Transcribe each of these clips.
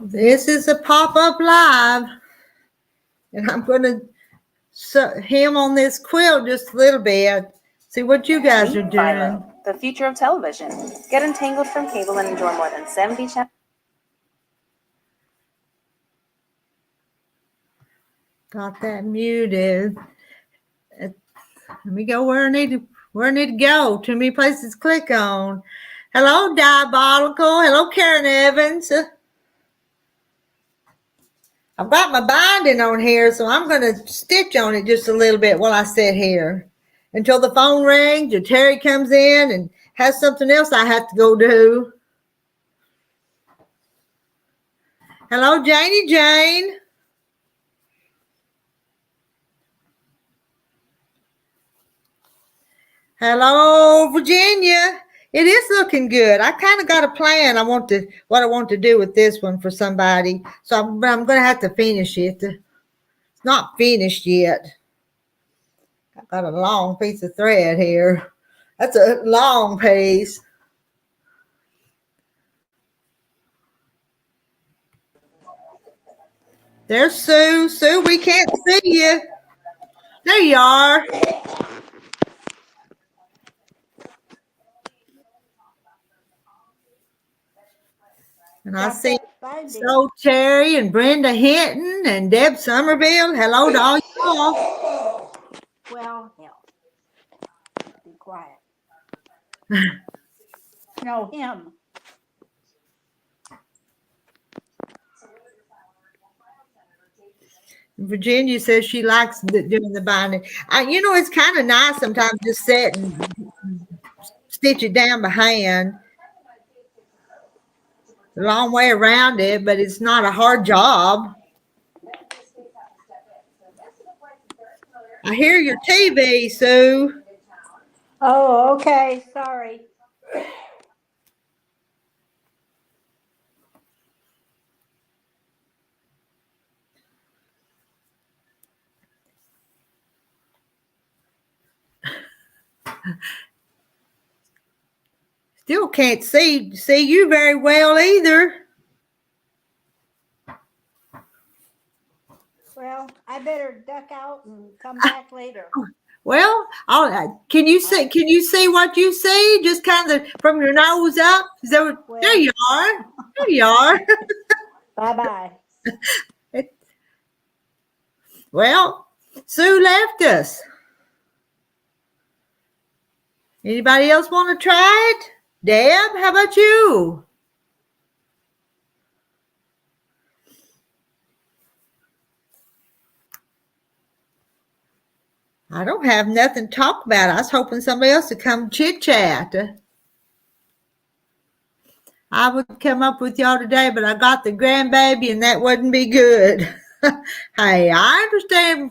This is a pop-up live, and I'm going to hem on this quilt just a little bit. See what you guys are doing. Philo, the future of television. Get untangled from cable and enjoy more than 70 channels. Got that muted. Let me go where I need to go. Too many places to click on. Hello, Diabolical. Hello, Karen Evans. I've got my binding on here, so I'm going to stitch on it just a little bit while I sit here until the phone rings or Terry comes in and has something else I have to go do. Hello, Janie Jane. Hello, Virginia. It is looking good. I kind of got a plan. What I want to do with this one for somebody. So I'm going to have to finish it. It's not finished yet. I've got a long piece of thread here. That's a long piece. There's Sue. Sue, we can't see you. There you are. And I see so Terry and Brenda Hinton and Deb Somerville. Hello to all y'all. Well, hell. Be quiet. No, him. Virginia says she likes doing the binding. It's kind of nice sometimes just sit and stitch it down by hand. A long way around it, but it's not a hard job. I hear your TV, Sue. Oh, okay. Sorry. Still can't see you very well either. Well, I better duck out and come back later. Well, can you see what you see? Just kind of from your nose up. There you are. There you are. Bye-bye. Well, Sue left us. Anybody else want to try it? Deb, how about you? I don't have nothing to talk about. I was hoping somebody else would come chit-chat. I would come up with y'all today, but I got the grandbaby, and that wouldn't be good. Hey, I understand,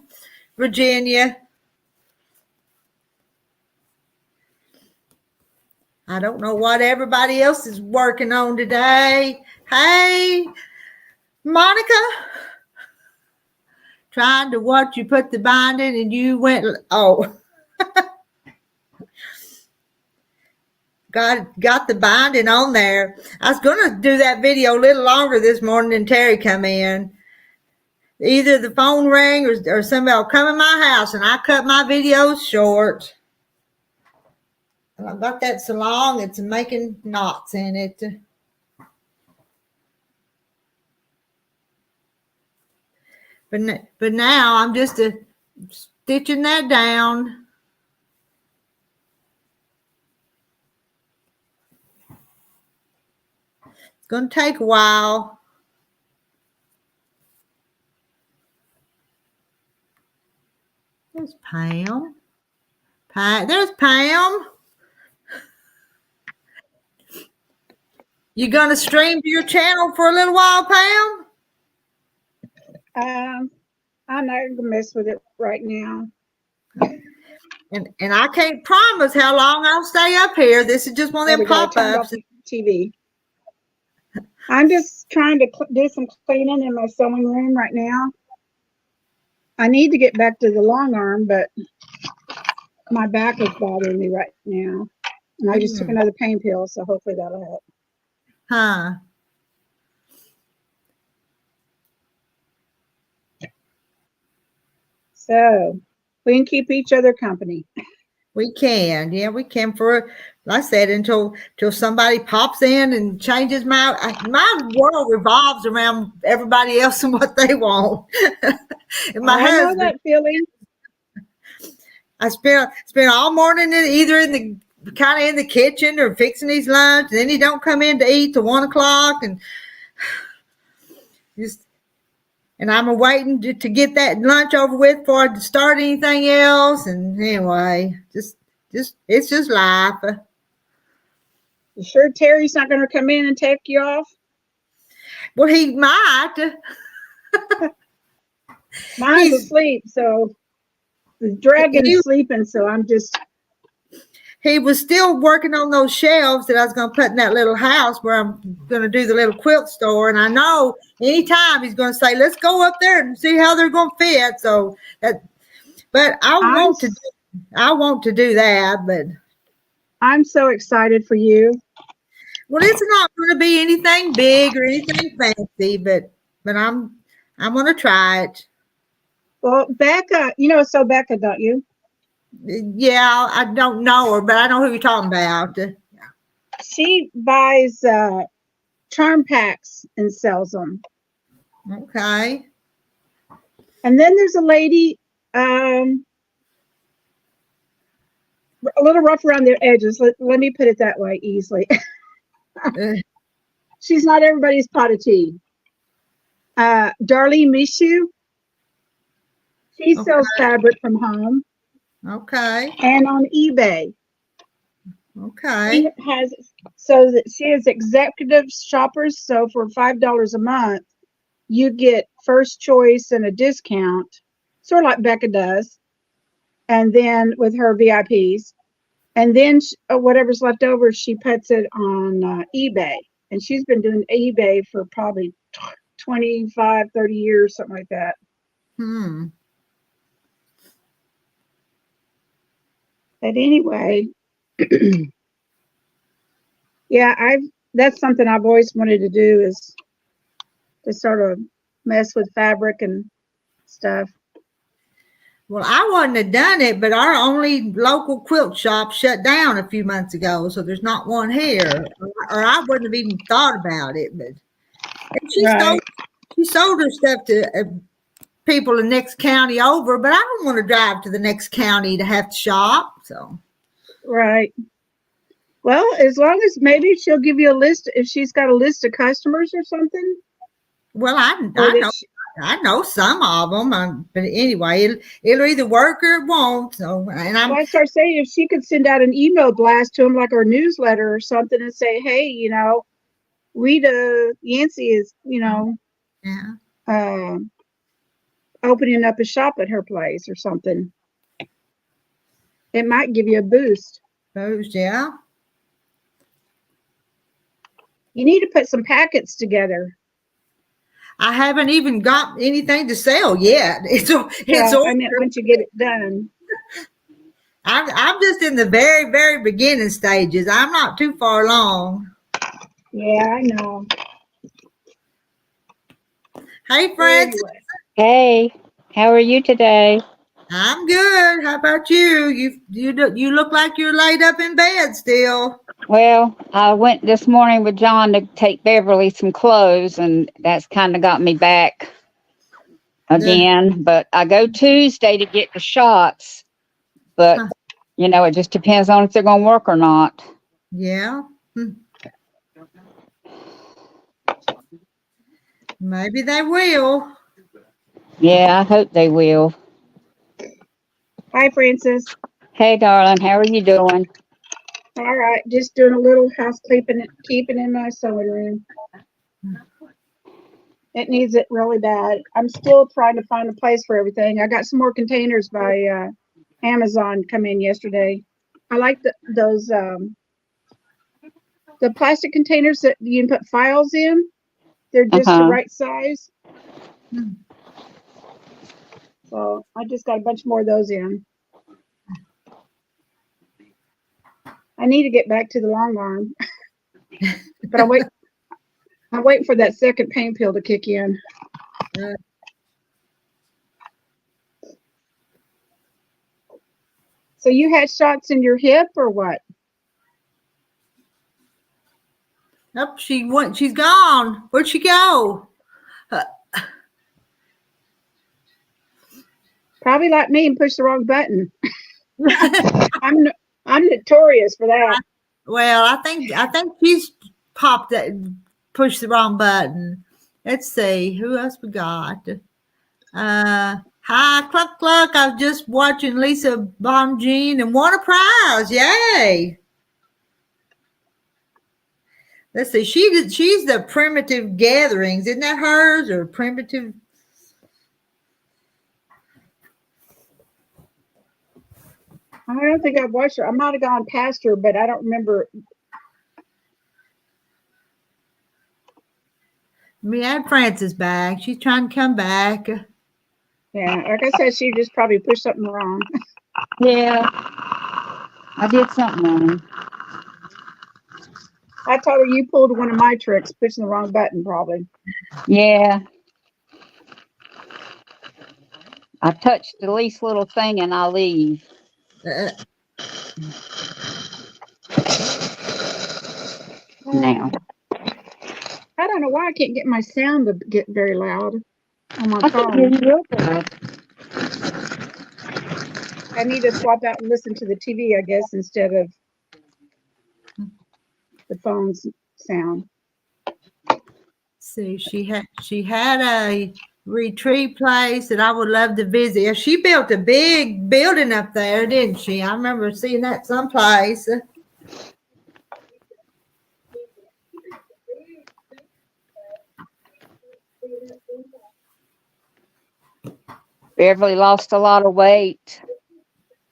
Virginia. I don't know what everybody else is working on today. Hey, Monica. Trying to watch you put the binding and you went, oh. Got the binding on there. I was going to do that video a little longer this morning and Terry come in. Either the phone rang or somebody will come in my house and I cut my videos short. And I got that so long, it's making knots in it. But now I'm just stitching that down. It's going to take a while. There's Pam. There's Pam. You going to stream to your channel for a little while, Pam? I'm not going to mess with it right now. And I can't promise how long I'll stay up here. This is just one of them pop-ups. TV. I'm just trying to do some cleaning in my sewing room right now. I need to get back to the long arm, but my back is bothering me right now. And I just took another pain pill, so hopefully that'll help. Huh. So we can keep each other company. We can, yeah, we can for, like I said, until somebody pops in and changes my world revolves around everybody else and what they want. And my I know husband, that feeling. I spent all morning either in the kind of in the kitchen or fixing his lunch, and then he don't come in to eat till 1 o'clock, and just and I'm waiting to get that lunch over with before I start anything else. And anyway, just it's just life. You sure Terry's not going to come in and take you off? Well, he might. Mine's He's asleep, so the dragon he, is sleeping, so I'm just, he was still working on those shelves that I was going to put in that little house where I'm going to do the little quilt store. And I know anytime he's going to say, let's go up there and see how they're going to fit. So that, but I'm I want to do that. But I'm so excited for you. well, it's not going to be anything big or anything fancy, but I'm going to try it. Well, Becca, you know so Becca, don't you? Yeah, I don't know her, but I know who you're talking about. She buys charm packs and sells them. Okay. And then there's a lady, a little rough around the edges. Let me put it that way easily. She's not everybody's pot of tea. Darlene Mishu, she Okay. sells fabric from home Okay. and on eBay. Okay. She has so that she has executive shoppers. So for $5 a month, you get first choice and a discount, sort of like Becca does. And then with her VIPs, and then whatever's left over, she puts it on eBay. And she's been doing eBay for probably 25, 30 years, something like that. But anyway, yeah, that's something I've always wanted to do, is to sort of mess with fabric and stuff. Well, I wouldn't have done it, but our only local quilt shop shut down a few months ago, so there's not one here, or I wouldn't have even thought about it. But and Right. she sold her stuff to people in the next county over, but I don't want to drive to the next county to have to shop. So Right. Well, as long as maybe she'll give you a list, if she's got a list of customers or something. well, Or that I know some of them, but anyway, it'll either work or it won't. So, and well, I start saying if she could send out an email blast to them, like our newsletter or something, and say, hey, Rita Yancey is, yeah, opening up a shop at her place or something. It might give you a boost. yeah. You need to put some packets together. I haven't even got anything to sell yet. It's Well, I mean, once you get it done. I'm just in the very, very beginning stages. I'm not too far along. Yeah, I know. Hey, Francis. Anyway. Hey, how are you today? I'm good. How about you? You look like you're laid up in bed still. Well, I went this morning with John to take Beverly some clothes, and that's kind of got me back again. But I go Tuesday to get the shots, but Huh. it just depends on if they're going to work or not. Yeah. Maybe they will. Yeah, I hope they will. Hi, Francis. Hey, darling, how are you doing? All right, just doing a little house keeping in my sewing room. It needs it really bad. I'm still trying to find a place for everything. I got some more containers by Amazon come in yesterday. I like those the plastic containers that you can put files in. They're just the right size. So I just got a bunch more of those in. I need to get back to the long arm, but I'm waiting for that second pain pill to kick in. So you had shots in your hip or what? Oh, she went. She's gone. Where'd she go? Probably like me and pushed the wrong button. I'm notorious for that. Well, I think she's popped that, pushed the wrong button. Let's see who else we got. Hi, Cluck Cluck. I was just watching Lisa Bonjean and won a prize. Yay! Let's see. She's the Primitive Gatherings. Isn't that hers or Primitive? I don't think I've watched her. I might have gone past her, but I don't remember. Me and Frances back. She's trying to come back. Yeah, like I said, she just probably pushed something wrong. Yeah. I did something wrong. I told her you pulled one of my tricks, pushing the wrong button, probably. Yeah. I touched the least little thing and I leave. Uh, Now. I don't know why I can't get my sound to get very loud on my I can hear phone. you real good. I need to swap out and listen to the TV, I guess, instead of the phone's sound. see, she had a retreat place that I would love to visit. Yeah, she built a big building up there, didn't she? I remember seeing that someplace. Beverly lost a lot of weight.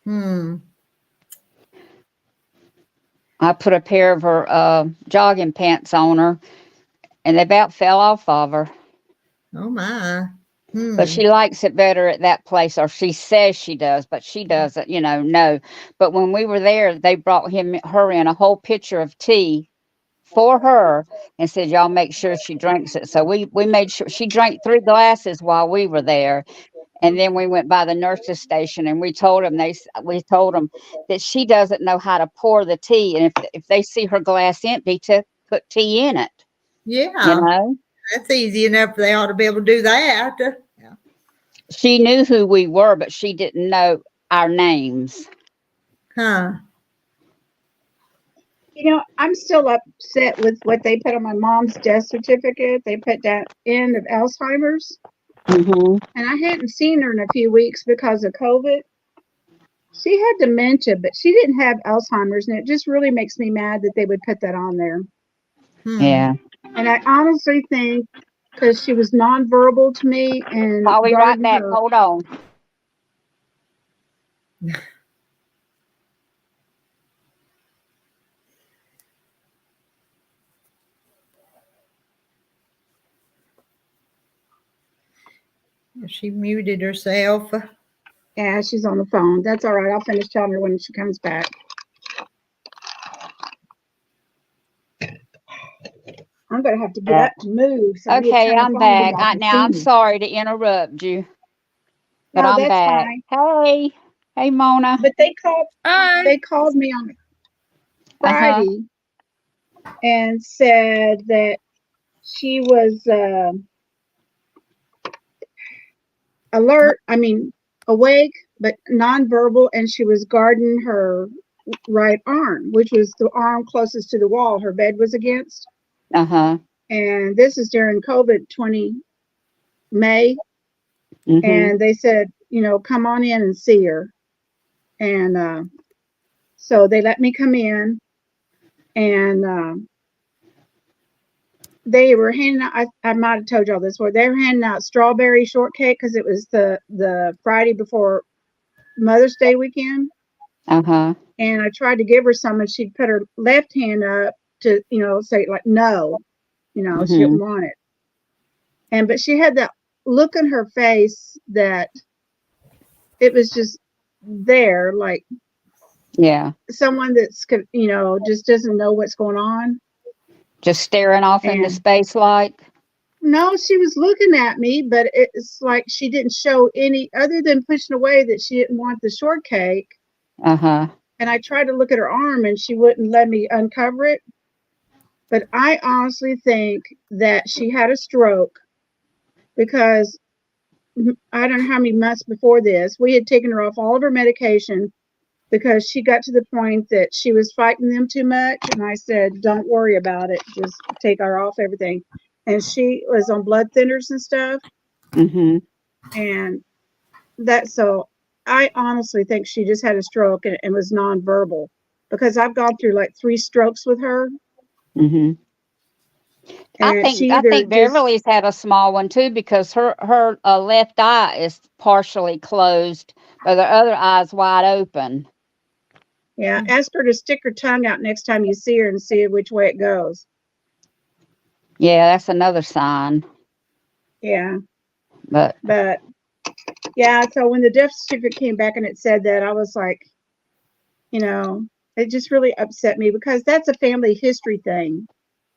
I put a pair of her jogging pants on her and they about fell off of her. Oh my. But she likes it better at that place, or she says she does, but she doesn't, no. But when we were there, they brought her in a whole pitcher of tea for her and said, y'all make sure she drinks it. So we made sure she drank 3 glasses while we were there. And then we went by the nurse's station and we told them that she doesn't know how to pour the tea. And if they see her glass empty, to put tea in it. Yeah. That's easy enough. They ought to be able to do that. Yeah. She knew who we were, but she didn't know our names. Huh. I'm still upset with what they put on my mom's death certificate. They put that end of Alzheimer's. Mm-hmm. And I hadn't seen her in a few weeks because of COVID. She had dementia, but she didn't have Alzheimer's. And it just really makes me mad that they would put that on there. Yeah. And I honestly think because she was nonverbal to me and I'll be right back. Hold on. She muted herself. Yeah, she's on the phone. That's all right. I'll finish telling her when she comes back. I'm going to have to get up to move. So okay, I'm back. I'm sorry to interrupt you. But I'm back. Fine. Hey, Mona. But they called me on Friday and said that she was awake, but nonverbal, and she was guarding her right arm, which was the arm closest to the wall her bed was against. And this is during COVID 20 May. And they said, come on in and see her. And so they let me come in, and they were handing out, I might have told y'all this before, they were handing out strawberry shortcake because it was the Friday before Mother's Day weekend. And I tried to give her some, and she'd put her left hand up to, say like, no, she didn't want it. But she had that look in her face that it was just there, like, someone that's, just doesn't know what's going on. Just staring off into space like? No, she was looking at me, but it's like she didn't show any, other than pushing away, that she didn't want the shortcake. Uh-huh. And I tried to look at her arm and she wouldn't let me uncover it. But I honestly think that she had a stroke because I don't know how many months before this, we had taken her off all of her medication because she got to the point that she was fighting them too much. And I said, don't worry about it. Just take her off everything. And she was on blood thinners and stuff. Mm-hmm. And so I honestly think she just had a stroke and was nonverbal because I've gone through like 3 strokes with her. Mm-hmm. And she I either think Beverly's had a small one too because her left eye is partially closed, but the other eye's wide open. yeah, ask her to stick her tongue out next time you see her and see which way it goes. Yeah, that's another sign. Yeah, But but yeah, so when the death certificate came back and it said that, I was like, it just really upset me because that's a family history thing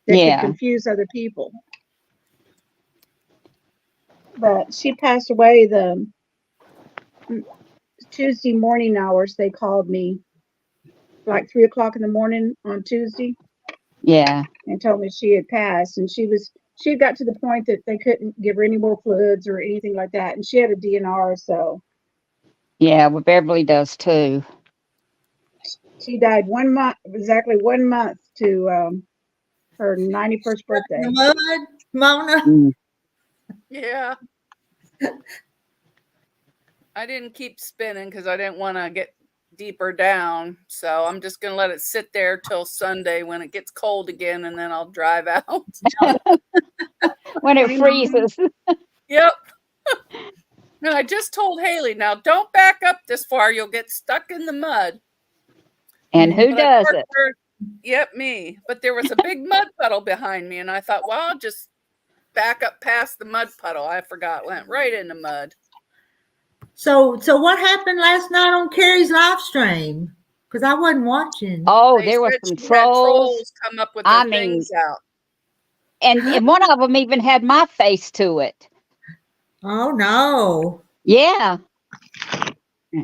that could yeah, confuse other people. But she passed away the Tuesday morning hours. They called me like 3 o'clock in the morning on Tuesday yeah, and told me she had passed. And she got to the point that they couldn't give her any more fluids or anything like that. And she had a DNR, so yeah. Well, Beverly does too. she died exactly 1 month to her 91st birthday. The mud, Mona. Mm. Yeah. I didn't keep spinning because I didn't want to get deeper down. So I'm just going to let it sit there till Sunday when it gets cold again, and then I'll drive out. When it Hey, Mom. freezes. Yep. No, I just told Haley, now don't back up this far. You'll get stuck in the mud. And who But I does parked it? her- Yep, me. But there was a big mud puddle behind me, and I thought, well, I'll just back up past the mud puddle. I forgot, went right in the mud. So what happened last night on Carrie's live stream? Because I wasn't watching. Oh, They there were said some she had trolls. come up with I their mean, things out. and one of them even had my face to it. Oh no. Yeah.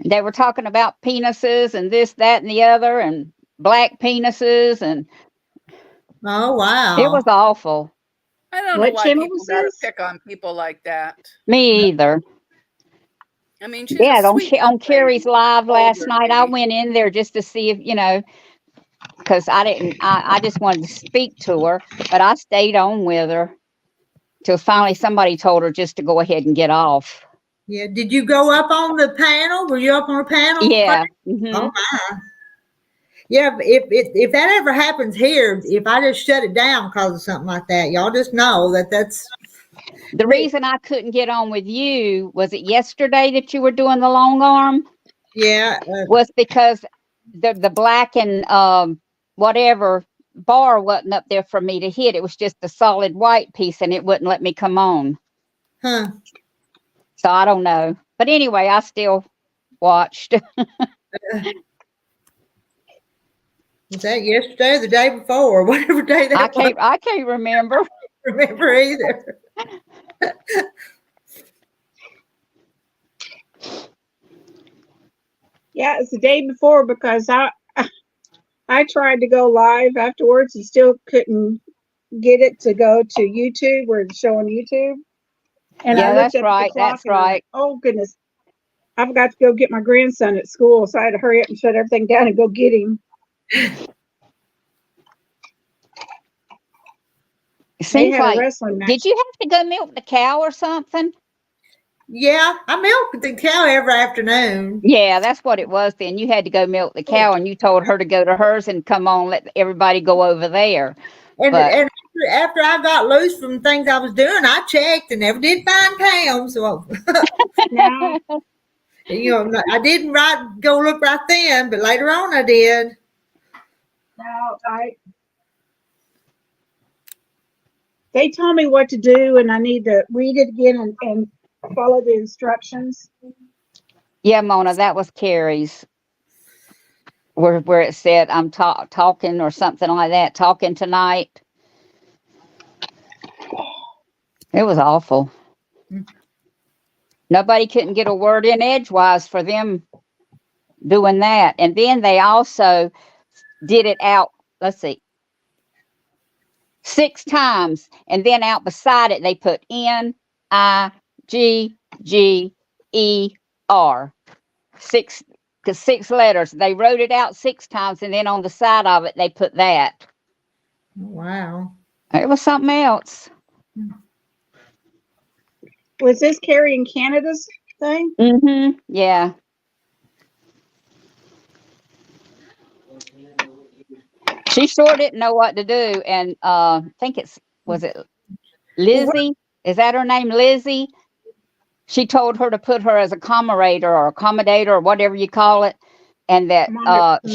They were talking about penises and this, that, and the other, and black penises, and Oh it was wow. awful. I don't know What why channel people was got to this? pick on people like that. Me either. I mean, she's Yeah, a sweet on Carrie's lady. live last Older night, I lady. went in there just to see if, because I just wanted to speak to her, but I stayed on with her till finally somebody told her just to go ahead and get off. Yeah. Did you go up on the panel? Were you up on a panel? Yeah. Oh Hmm. my. Yeah. If that ever happens here, if I just shut it down because of something like that, y'all just know that's. The reason I couldn't get on with you, was it yesterday that you were doing the long arm? Yeah. Was because the black and whatever bar wasn't up there for me to hit. It was just a solid white piece and it wouldn't let me come on. Huh. So I don't know. But anyway, I still watched. Was that yesterday or the day before? Whatever day that was. I can't remember. I don't remember either. Yeah, it's the day before because I tried to go live afterwards and still couldn't get it to go to YouTube where it's showing YouTube. And I Yeah, looked that's up at the right. clock That's and I'm right. like, oh goodness, I forgot to go get my grandson at school. So I had to hurry up and shut everything down and go get him. It They seems had a like, wrestling match. did you have to go milk the cow or something? Yeah, I milk the cow every afternoon. Yeah, that's what it was then. You had to go milk the cow and you told her to go to hers and come on, let everybody go over there. And But after I got loose from things I was doing, I checked and never did find Cam. So, Now, I didn't go look right then, but later on I did. they told me what to do and I need to read it again and follow the instructions. yeah, Mona, that was Carrie's. Where it said I'm talking or something like that, talking tonight. It was awful. Nobody couldn't get a word in edgewise for them doing that. And then they also did it out, let's see, 6 times. And then out beside it, they put N-I-G-G-E-R. 6 letters. They wrote it out 6 times. And then on the side of it, they put that. Wow. It was something else. Was this Carrie in Canada's thing? Mm-hmm. Yeah. She sure didn't know what to do. And I think was it Lizzie? Is that her name, Lizzie? She told her to put her as a accommodator or whatever you call it, and that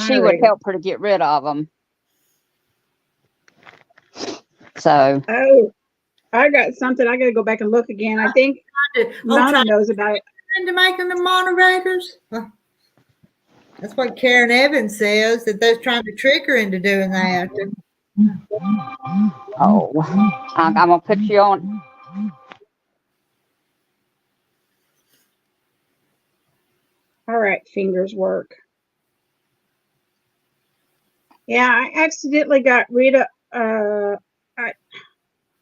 she would help her to get rid of them. So. Oh, I got something. I got to go back and look again. I think Mama knows about it. Into making the moderators? Huh. That's what Karen Evans says, that they're trying to trick her into doing that. Oh, I'm going to put you on. All right, fingers work. Yeah, I accidentally got rid of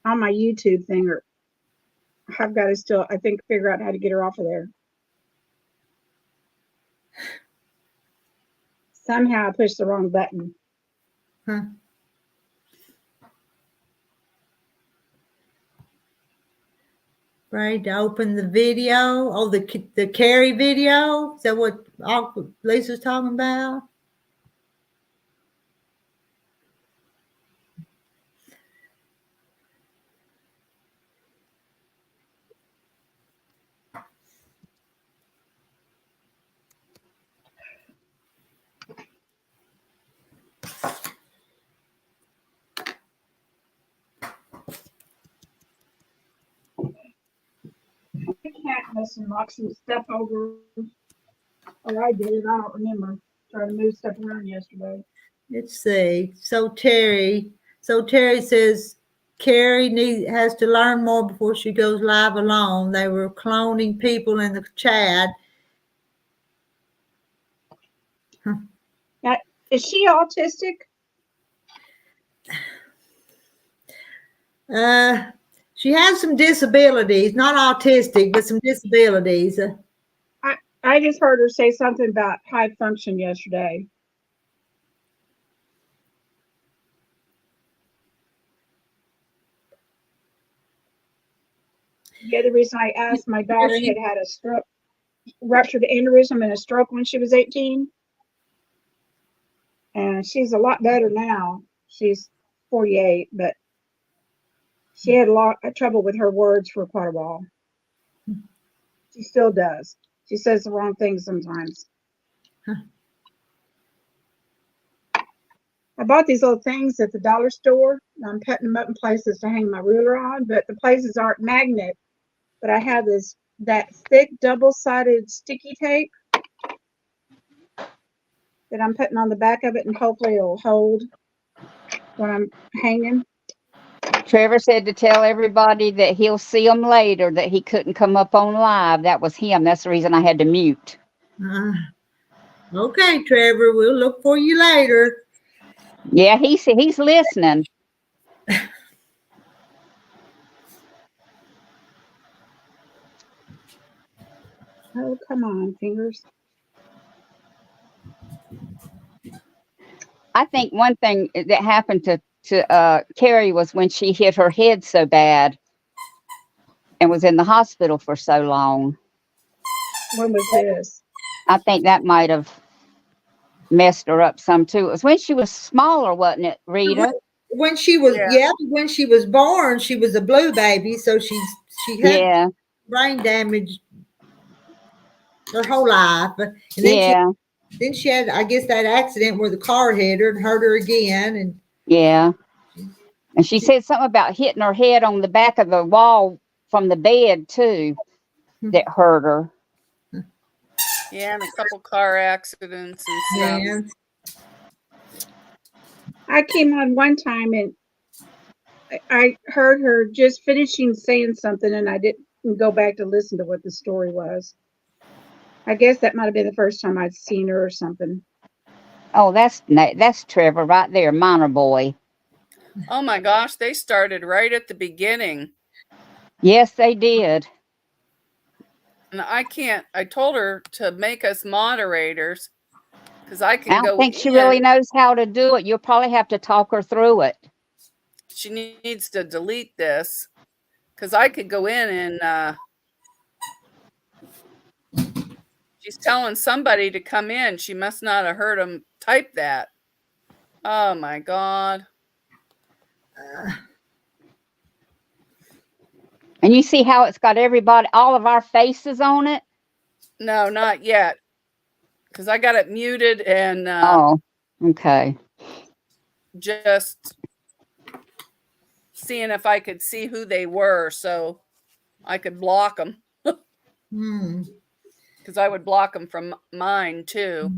on my YouTube thing, or I've got to still, I think, figure out how to get her off of there. Somehow I pushed the wrong button. Huh. Right, to open the video. Oh, the Carrie video. Is that what Lisa's talking about? The cat must have knocked some stuff over. Or I did it. I don't remember. Trying to move stuff around yesterday. Let's see. So Terry says Carrie has to learn more before she goes live alone. They were cloning people in the chat. Huh. Now, is she autistic? She has some disabilities, not autistic, but some disabilities. I just heard her say something about high function yesterday. The other reason I asked, my daughter had a stroke, ruptured aneurysm and a stroke when she was 18. And she's a lot better now. She's 48, but she had a lot of trouble with her words for quite a while. She still does. She says the wrong things sometimes. Huh. I bought these little things at the dollar store. And I'm putting them up in places to hang my ruler on, but the places aren't magnet. But I have that thick double-sided sticky tape that I'm putting on the back of it, and hopefully it'll hold when I'm hanging. Trevor said to tell everybody that he'll see them later, that he couldn't come up on live. That was him. That's the reason I had to mute. Okay, Trevor, we'll look for you later. Yeah, he's listening. Oh, come on, fingers. I think one thing that happened to Carrie was when she hit her head so bad and was in the hospital for so long. When was this? I think that might have messed her up some too. It was when she was smaller, wasn't it, Rita? When she was when she was born, she was a blue baby, so she had brain damage her whole life. And then she had, I guess, that accident where the car hit her and hurt her again. And she said something about hitting her head on the back of the wall from the bed too, that hurt her. Yeah, and a couple car accidents and stuff. I came on one time and I heard her just finishing saying something, and I didn't go back to listen to what the story was. I guess that might have been the first time I'd seen her or something. Oh, that's Trevor right there, minor boy. Oh my gosh, they started right at the beginning. Yes, they did. And I told her to make us moderators because I I can don't go think she really in. knows how to do it. You'll probably have to talk her through it. She needs to delete this because I could go in and she's telling somebody to come in. She must not have heard them type that. Oh my God. And you see how it's got everybody, all of our faces on it? No, not yet. Because I got it muted and Oh, okay. just seeing if I could see who they were so I could block them. Hmm. Because I would block them from mine too.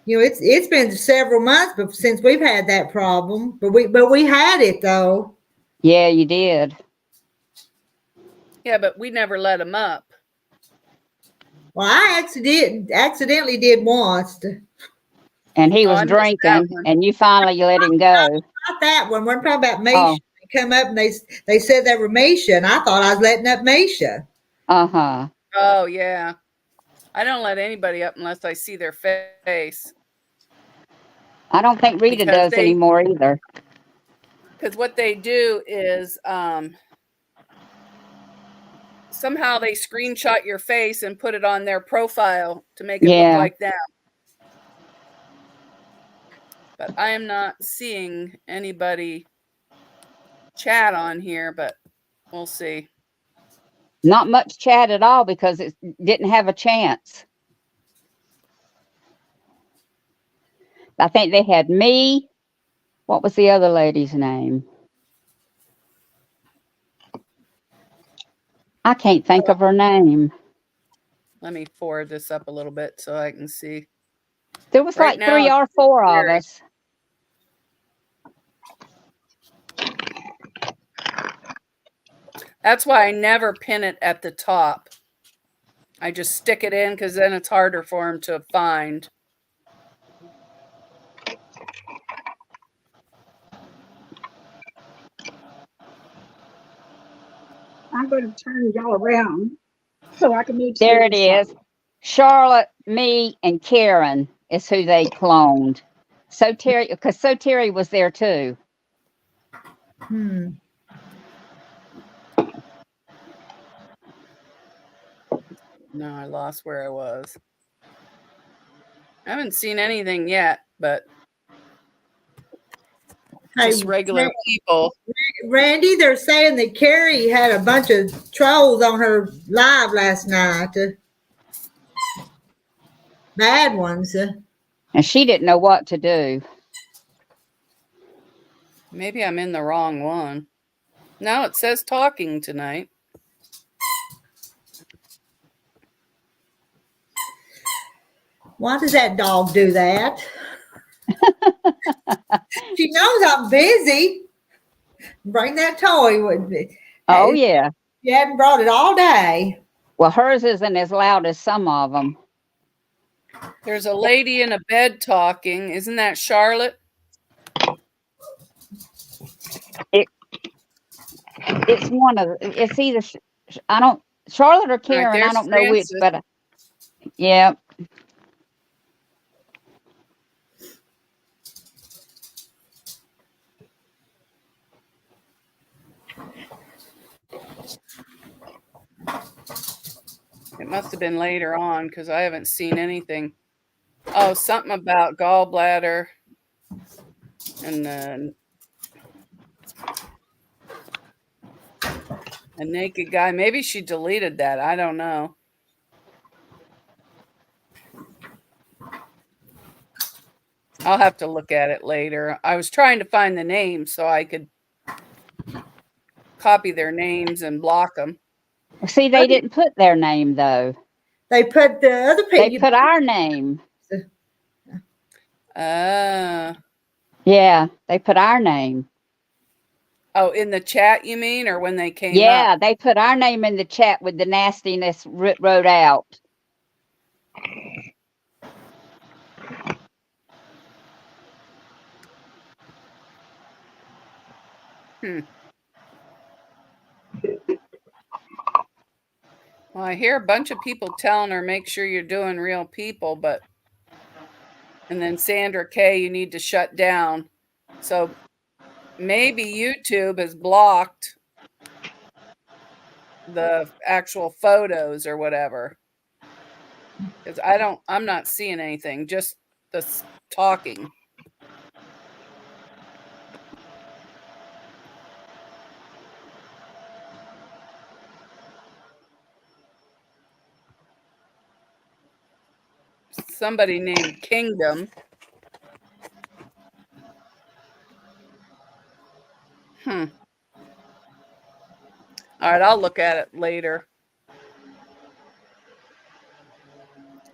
You know, it's been several months since we've had that problem, but we had it though. Yeah, you did. Yeah, but we never let them up. Well, I accidentally did once. And he Oh, was I missed that drinking, one. and you finally let him go. Not that one. We're talking about Misha. Oh, They come up and they said they were Misha, and I thought I was letting up Misha. uh-huh. Oh, yeah. I don't let anybody up unless I see their face. I don't think Rita Because does anymore either. because what they do is somehow they screenshot your face and put it on their profile to make it look Yeah. like them. But I am not seeing anybody chat on here, but we'll see. Not much chat at all because it didn't have a chance. I think they had me. What was the other lady's name? I can't think of her name. Let me forward this up a little bit so I can see. There was Right like now, 3 or 4 of Terry. us. That's why I never pin it at the top. I just stick it in because then it's harder for them to find. I'm going to turn y'all around so I can move to the There other it side. is. Charlotte, me, and Karen is who they cloned. So Terry was there too. Hmm. No, I lost where I was. I haven't seen anything yet, but Hey, just regular people. Randy, they're saying that Carrie had a bunch of trolls on her live last night. Bad ones. And she didn't know what to do. Maybe I'm in the wrong one. No, it says talking tonight. Why does that dog do that? She knows I'm busy. Bring that toy with me. Oh, Hey, yeah. you haven't brought it all day. Well, hers isn't as loud as some of them. There's a lady in a bed talking. Isn't that Charlotte? It's one of, it's either, Charlotte or All right, Karen, I there's don't know which, Francis. but yeah. It must have been later on because I haven't seen anything. Oh, something about gallbladder and then a naked guy. Maybe she deleted that. I don't know. I'll have to look at it later. I was trying to find the names so I could copy their names and block them. See, they didn't put their name though. They put the other They people. put our name. Yeah, they put our name. Oh, in the chat, you mean, or when they came Yeah, up? they put our name in the chat with the nastiness wrote out. Well, I hear a bunch of people telling her, make sure you're doing real people, and then Sandra K, you need to shut down. So maybe YouTube has blocked the actual photos or whatever. Because I'm not seeing anything, just the talking. Somebody named Kingdom. All right, I'll look at it later.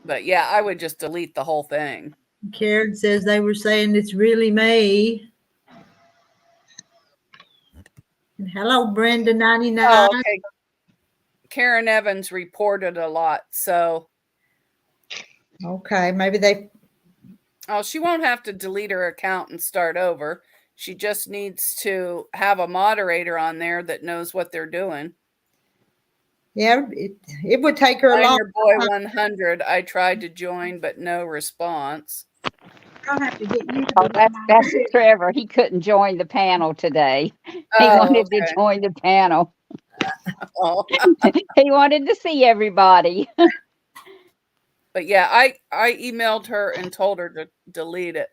But yeah, I would just delete the whole thing. Karen says they were saying it's really me. And hello, Brenda 99. Oh, okay. Karen Evans reported a lot, so. Okay, maybe they. Oh, she won't have to delete her account and start over. She just needs to have a moderator on there that knows what they're doing. Yeah, it would take her a long Your Boy 100. I tried to join, but no response. I'll have to get you to Oh, that's Trevor. He couldn't join the panel today. He wanted to join the panel. Oh. He wanted to see everybody. But yeah, I emailed her and told her to delete it.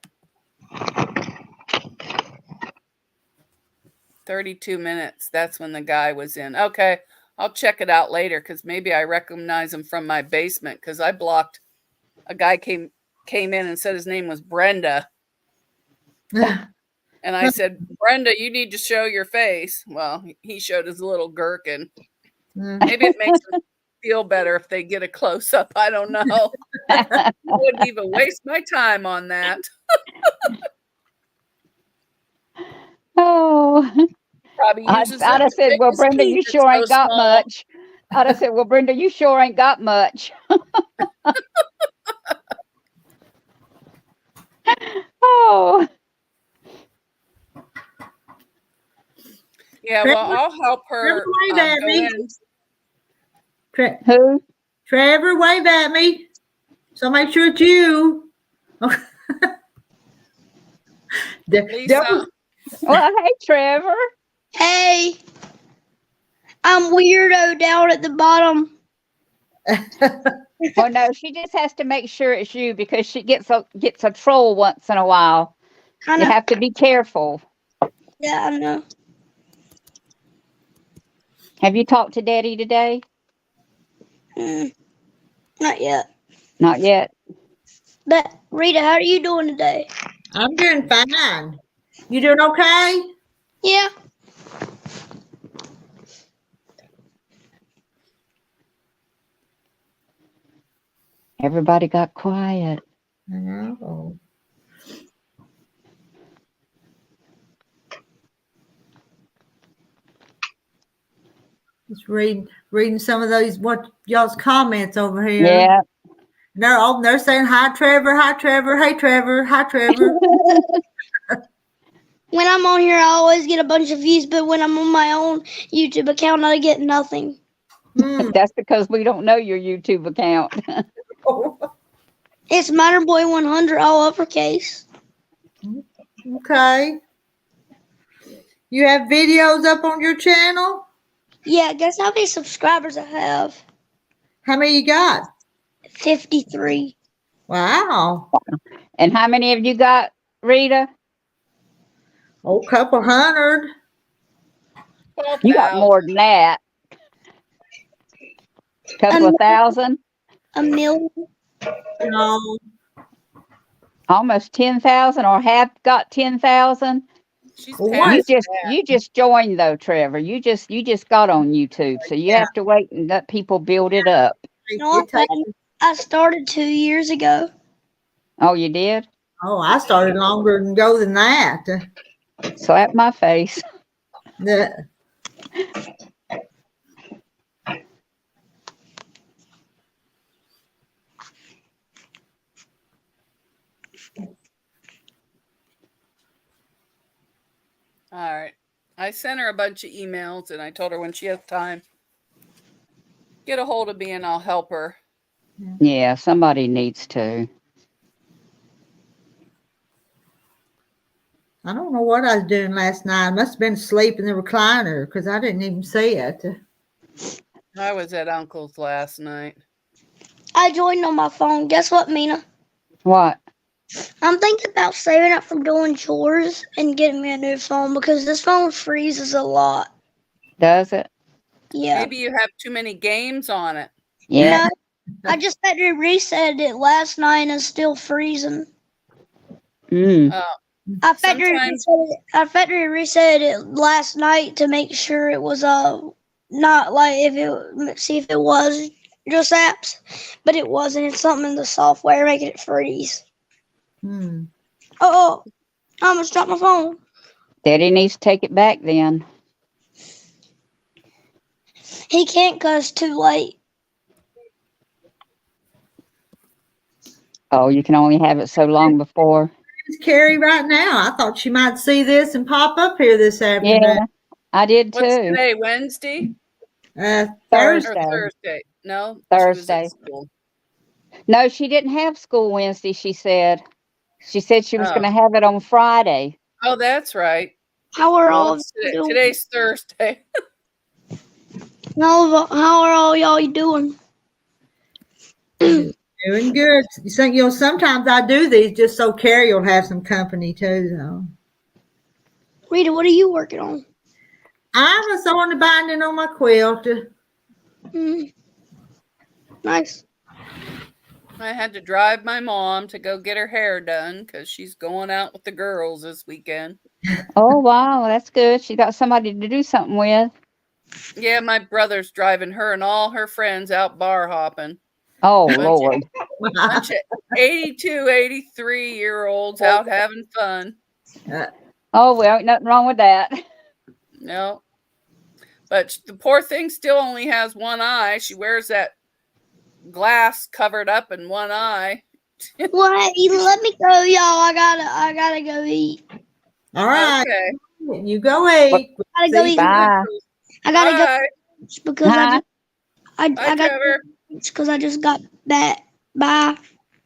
32 minutes. That's when the guy was in. Okay, I'll check it out later because maybe I recognize him from my basement because I blocked a guy came in and said his name was Brenda. And I said, Brenda, you need to show your face. Well, he showed his little gherkin. Maybe it makes him feel better if they get a close up. I don't know. I wouldn't even waste my time on that. Oh. Probably I'd have said, well, Brenda, you sure ain't got much. I'd have said, well, Brenda, you sure ain't got much. Oh. Yeah, well, I'll help her go in. Who? Trevor, wave at me. So make sure it's you. Lisa. Well, hey, Trevor. Hey, I'm weirdo down at the bottom. Well, no, she just has to make sure it's you because she gets a troll once in a while. You have to be careful. Yeah, I know. Have you talked to Daddy today? Not yet. Not yet. But Rita, how are you doing today? I'm doing fine. You doing okay? Yeah. Everybody got quiet. I know. Just reading some of those y'all's comments over here. Yeah. They're saying hi Trevor, hey Trevor, hi Trevor. When I'm on here, I always get a bunch of views, but when I'm on my own YouTube account, I get nothing. That's because we don't know your YouTube account. It's Minor Boy 100, all uppercase. Okay. You have videos up on your channel? Yeah, guess how many subscribers I have? How many you got? 53. Wow. And how many have you got, Rita? Oh, couple hundred. You got more than that. Couple of thousand? A million? No. Almost 10,000 or have got 10,000? You just joined though, Trevor. You just got on YouTube, so you have to wait and let people build it up. No, I started 2 years ago. Oh, you did? Oh, I started longer ago than that. Slap my face. All right. I sent her a bunch of emails and I told her when she has time, get a hold of me and I'll help her. Yeah, somebody needs to. I don't know what I was doing last night. I must have been asleep in the recliner because I didn't even see it. I was at Uncle's last night. I joined on my phone. Guess what, Mina? What? I'm thinking about saving up from doing chores and getting me a new phone because this phone freezes a lot. Does it? Yeah. Maybe you have too many games on it. Yeah. No, I just had to reset it last night and it's still freezing. Mm. I factory Sometimes- reset it last night to make sure it was not like see if it was just apps, but it wasn't. It's something in the software making it freeze. Hmm. Oh, I almost dropped my phone. Daddy needs to take it back then. He can't cause it's too late. Oh, you can only have it so long before. It's Carrie right now. I thought she might see this and pop up here this afternoon. Yeah, I did What's too. today, Wednesday Thursday. or Thursday? No, Thursday. She was at school. No, she didn't have school Wednesday, she said. She said she was Oh. going to have it on Friday. Oh, that's right. How are Well, all it's doing? today's Thursday. How are all y'all doing? Doing good. Sometimes I do these just so Carrie will have some company too. So. Rita, what are you working on? I was on the binding on my quilt. Nice. I had to drive my mom to go get her hair done because she's going out with the girls this weekend. Oh, wow, that's good. She got somebody to do something with. Yeah, my brother's driving her and all her friends out bar hopping. Oh, Bunch Lord. Bunch of 82, 83-year-olds out having fun. Oh, well, nothing wrong with that. No. But the poor thing still only has one eye. She wears that glass covered up in one eye. Well, hey, let me go, y'all. I gotta go eat. All right. Okay. You go eat. I gotta go See eat. you. Bye. I gotta go Bye. because Huh? I Bye, Trevor. because I just got that. Bye.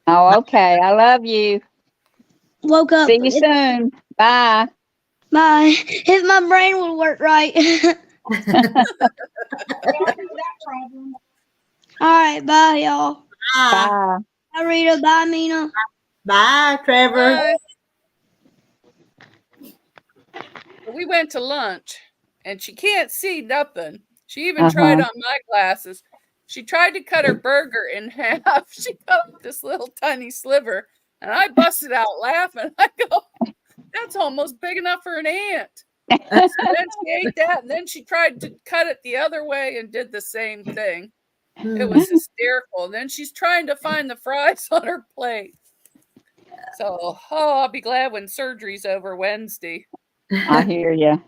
Oh, okay. I love you. Woke up. See you soon. Bye. Bye. If my brain would work right. We all know that problem. All right. Bye, y'all. Bye. Bye. Bye, Rita. Bye, Mina. Bye, Trevor. Bye. We went to lunch and she can't see nothing. She even tried on my glasses. She tried to cut her burger in half. She cut up this little tiny sliver and I busted out laughing. I go, that's almost big enough for an ant. So then she ate that and then she tried to cut it the other way and did the same thing. It was hysterical. And then she's trying to find the fries on her plate. So, I'll be glad when surgery's over Wednesday. I hear you.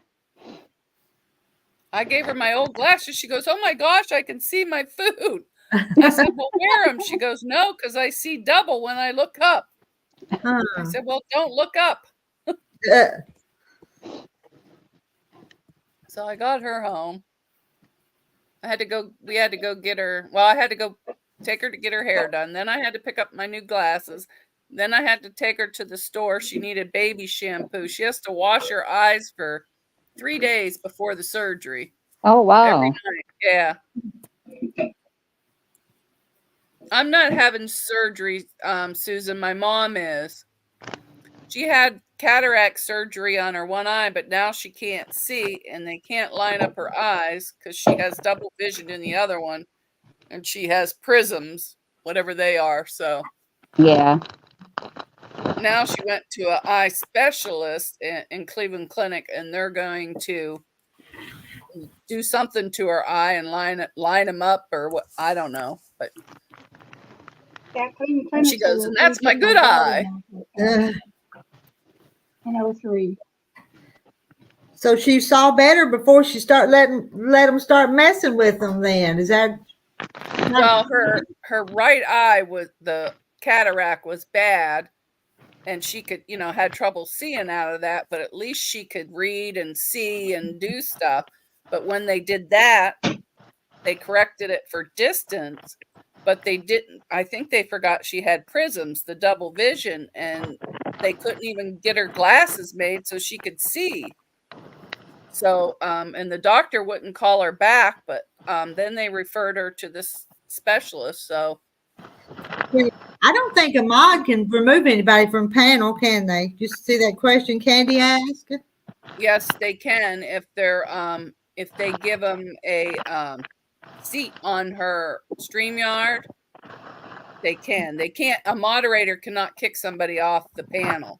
I gave her my old glasses. She goes, oh my gosh, I can see my food. I said, well, wear them. She goes, no, because I see double when I look up. I said, well, don't look up. So I got her home. We had to go get her. Well, I had to go take her to get her hair done. Then I had to pick up my new glasses. Then I had to take her to the store. She needed baby shampoo. She has to wash her eyes for 3 days before the surgery. Oh, wow. Every night. Yeah. I'm not having surgery, Susan. My mom is. She had cataract surgery on her one eye, but now she can't see and they can't line up her eyes because she has double vision in the other one. And she has prisms, whatever they are. So Yeah. now she went to an eye specialist in Cleveland Clinic, and they're going to do something to her eye and line them up or what, I don't know. But she goes, and that's my good eye. In 03. So she saw better before she let them start messing with them. Then is that? Well, her right eye was the cataract was bad, and she could, had trouble seeing out of that, but at least she could read and see and do stuff. But when they did that, they corrected it for distance, but they didn't. I think they forgot she had prisms, the double vision, and they couldn't even get her glasses made so she could see. So, and the doctor wouldn't call her back, but then they referred her to this specialist. So, I don't think a mod can remove anybody from panel, can they? You see that question Candy asked? yes, they can if they give them a seat on her StreamYard. They can. They can't. A moderator cannot kick somebody off the panel,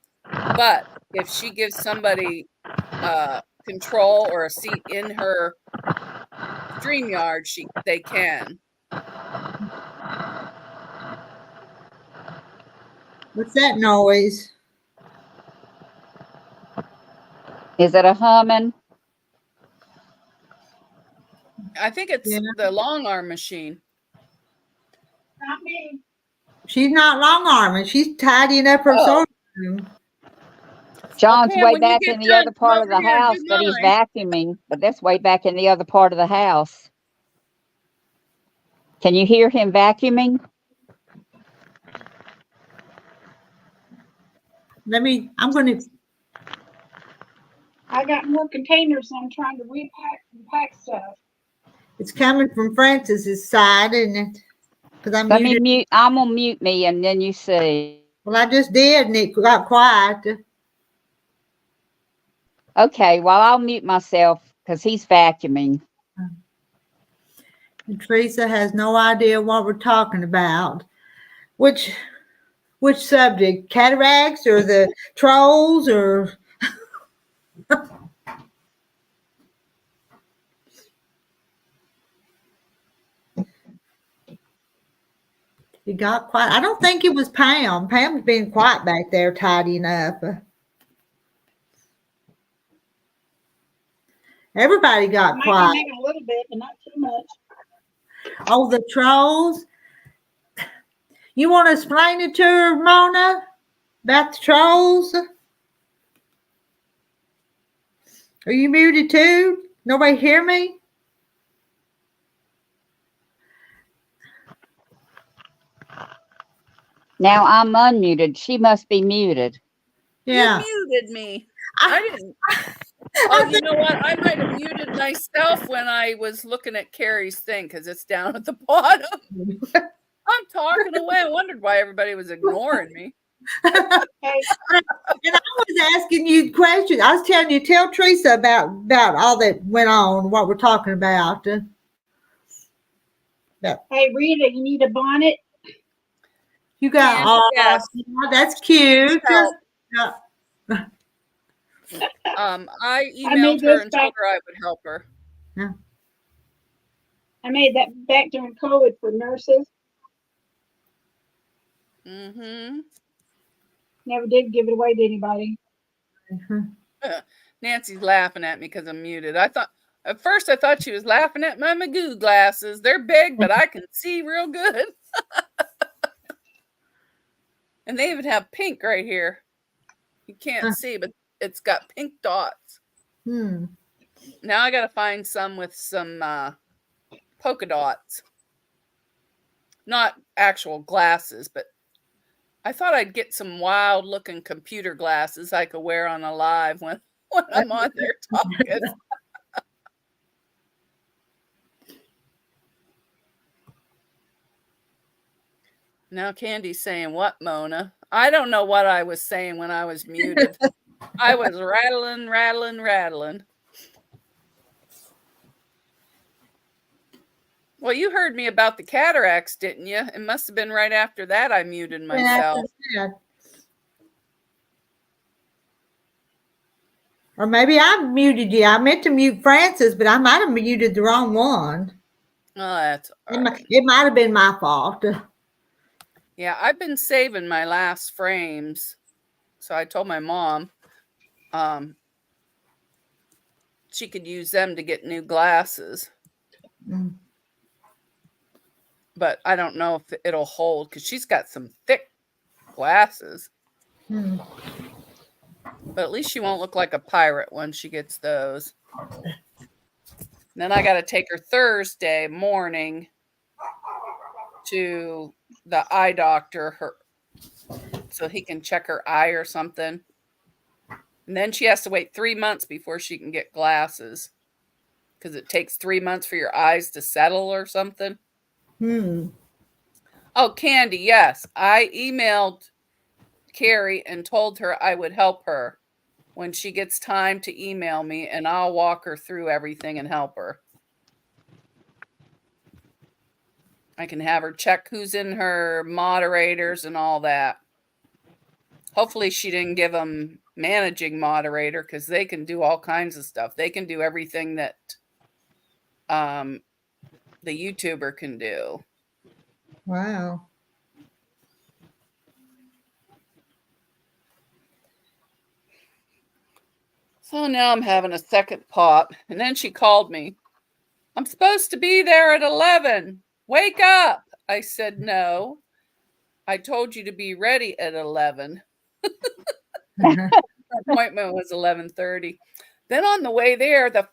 but if she gives somebody control or a seat in her StreamYard, they can. What's that noise? Is it a humming? I think it's Yeah. the long arm machine. Not me. She's not long arming. She's tidying up her sewing room. John's Pam, way when you back get in the done, other come part of over the here and house, do but he's mine. vacuuming. But that's way back in the other part of the house. Can you hear him vacuuming? I'm going to, I got more containers, so I'm trying to repack and pack stuff. it's coming from Francis's side, isn't it? Because I'm Let me muted. mute. I'm gonna mute me, and then you see. Well, I just did, and it got quiet. Okay, well, I'll mute myself because he's vacuuming. And Teresa has no idea what we're talking about. Which subject? Cataracts or the trolls or? It got quiet. I don't think it was Pam. Pam's being quiet back there tidying up. Everybody got Might quiet. be maybe a little bit, but not too much. Oh, the trolls. You want to explain it to her, Mona, about the trolls? Are you muted too? Nobody hear me? Now I'm unmuted. She must be muted. Yeah. You muted me. I didn't. Oh, you know what? I might have muted myself when I was looking at Carrie's thing because it's down at the bottom. I'm talking away. I wondered why everybody was ignoring me. Hey, And I was asking you questions. I was telling you, tell Teresa about all that went on, what we're talking about. hey, Rita, you need a bonnet? You got, Yes. that's cute. Help. Yeah. I I made emailed her this and back. told her I would help her. I made that back during COVID for nurses. Mm-hmm. Never did give it away to anybody. Nancy's laughing at me because I'm muted. At first I thought she was laughing at my Magoo glasses. They're big, but I can see real good. And they even have pink right here. You can't see, but it's got pink dots. Hmm. Now I got to find some with some polka dots. Not actual glasses, but I thought I'd get some wild looking computer glasses I could wear on a live when I'm on there talking. Now Candy's saying, what, Mona? I don't know what I was saying when I was muted. I was rattling. Well, you heard me about the cataracts, didn't you? It must have been right after that I muted myself. Or maybe I muted you. I meant to mute Francis, but I might have muted the wrong one. Oh, that's all right. It might have been my fault. Yeah, I've been saving my last frames. So I told my mom she could use them to get new glasses. Mm. But I don't know if it'll hold because she's got some thick glasses. Hmm. But at least she won't look like a pirate when she gets those. And then I got to take her Thursday morning to the eye doctor so he can check her eye or something. And then she has to wait 3 months before she can get glasses because it takes 3 months for your eyes to settle or something. Hmm. Oh, Candy, yes. I emailed Carrie and told her I would help her when she gets time to email me, and I'll walk her through everything and help her. I can have her check who's in her moderators and all that. Hopefully she didn't give them managing moderator because they can do all kinds of stuff. They can do everything that the YouTuber can do. Wow. So now I'm having a second pop. And then she called me. I'm supposed to be there at 11. Wake up. I said, no. I told you to be ready at 11. Appointment was 11:30. Then on the way there, the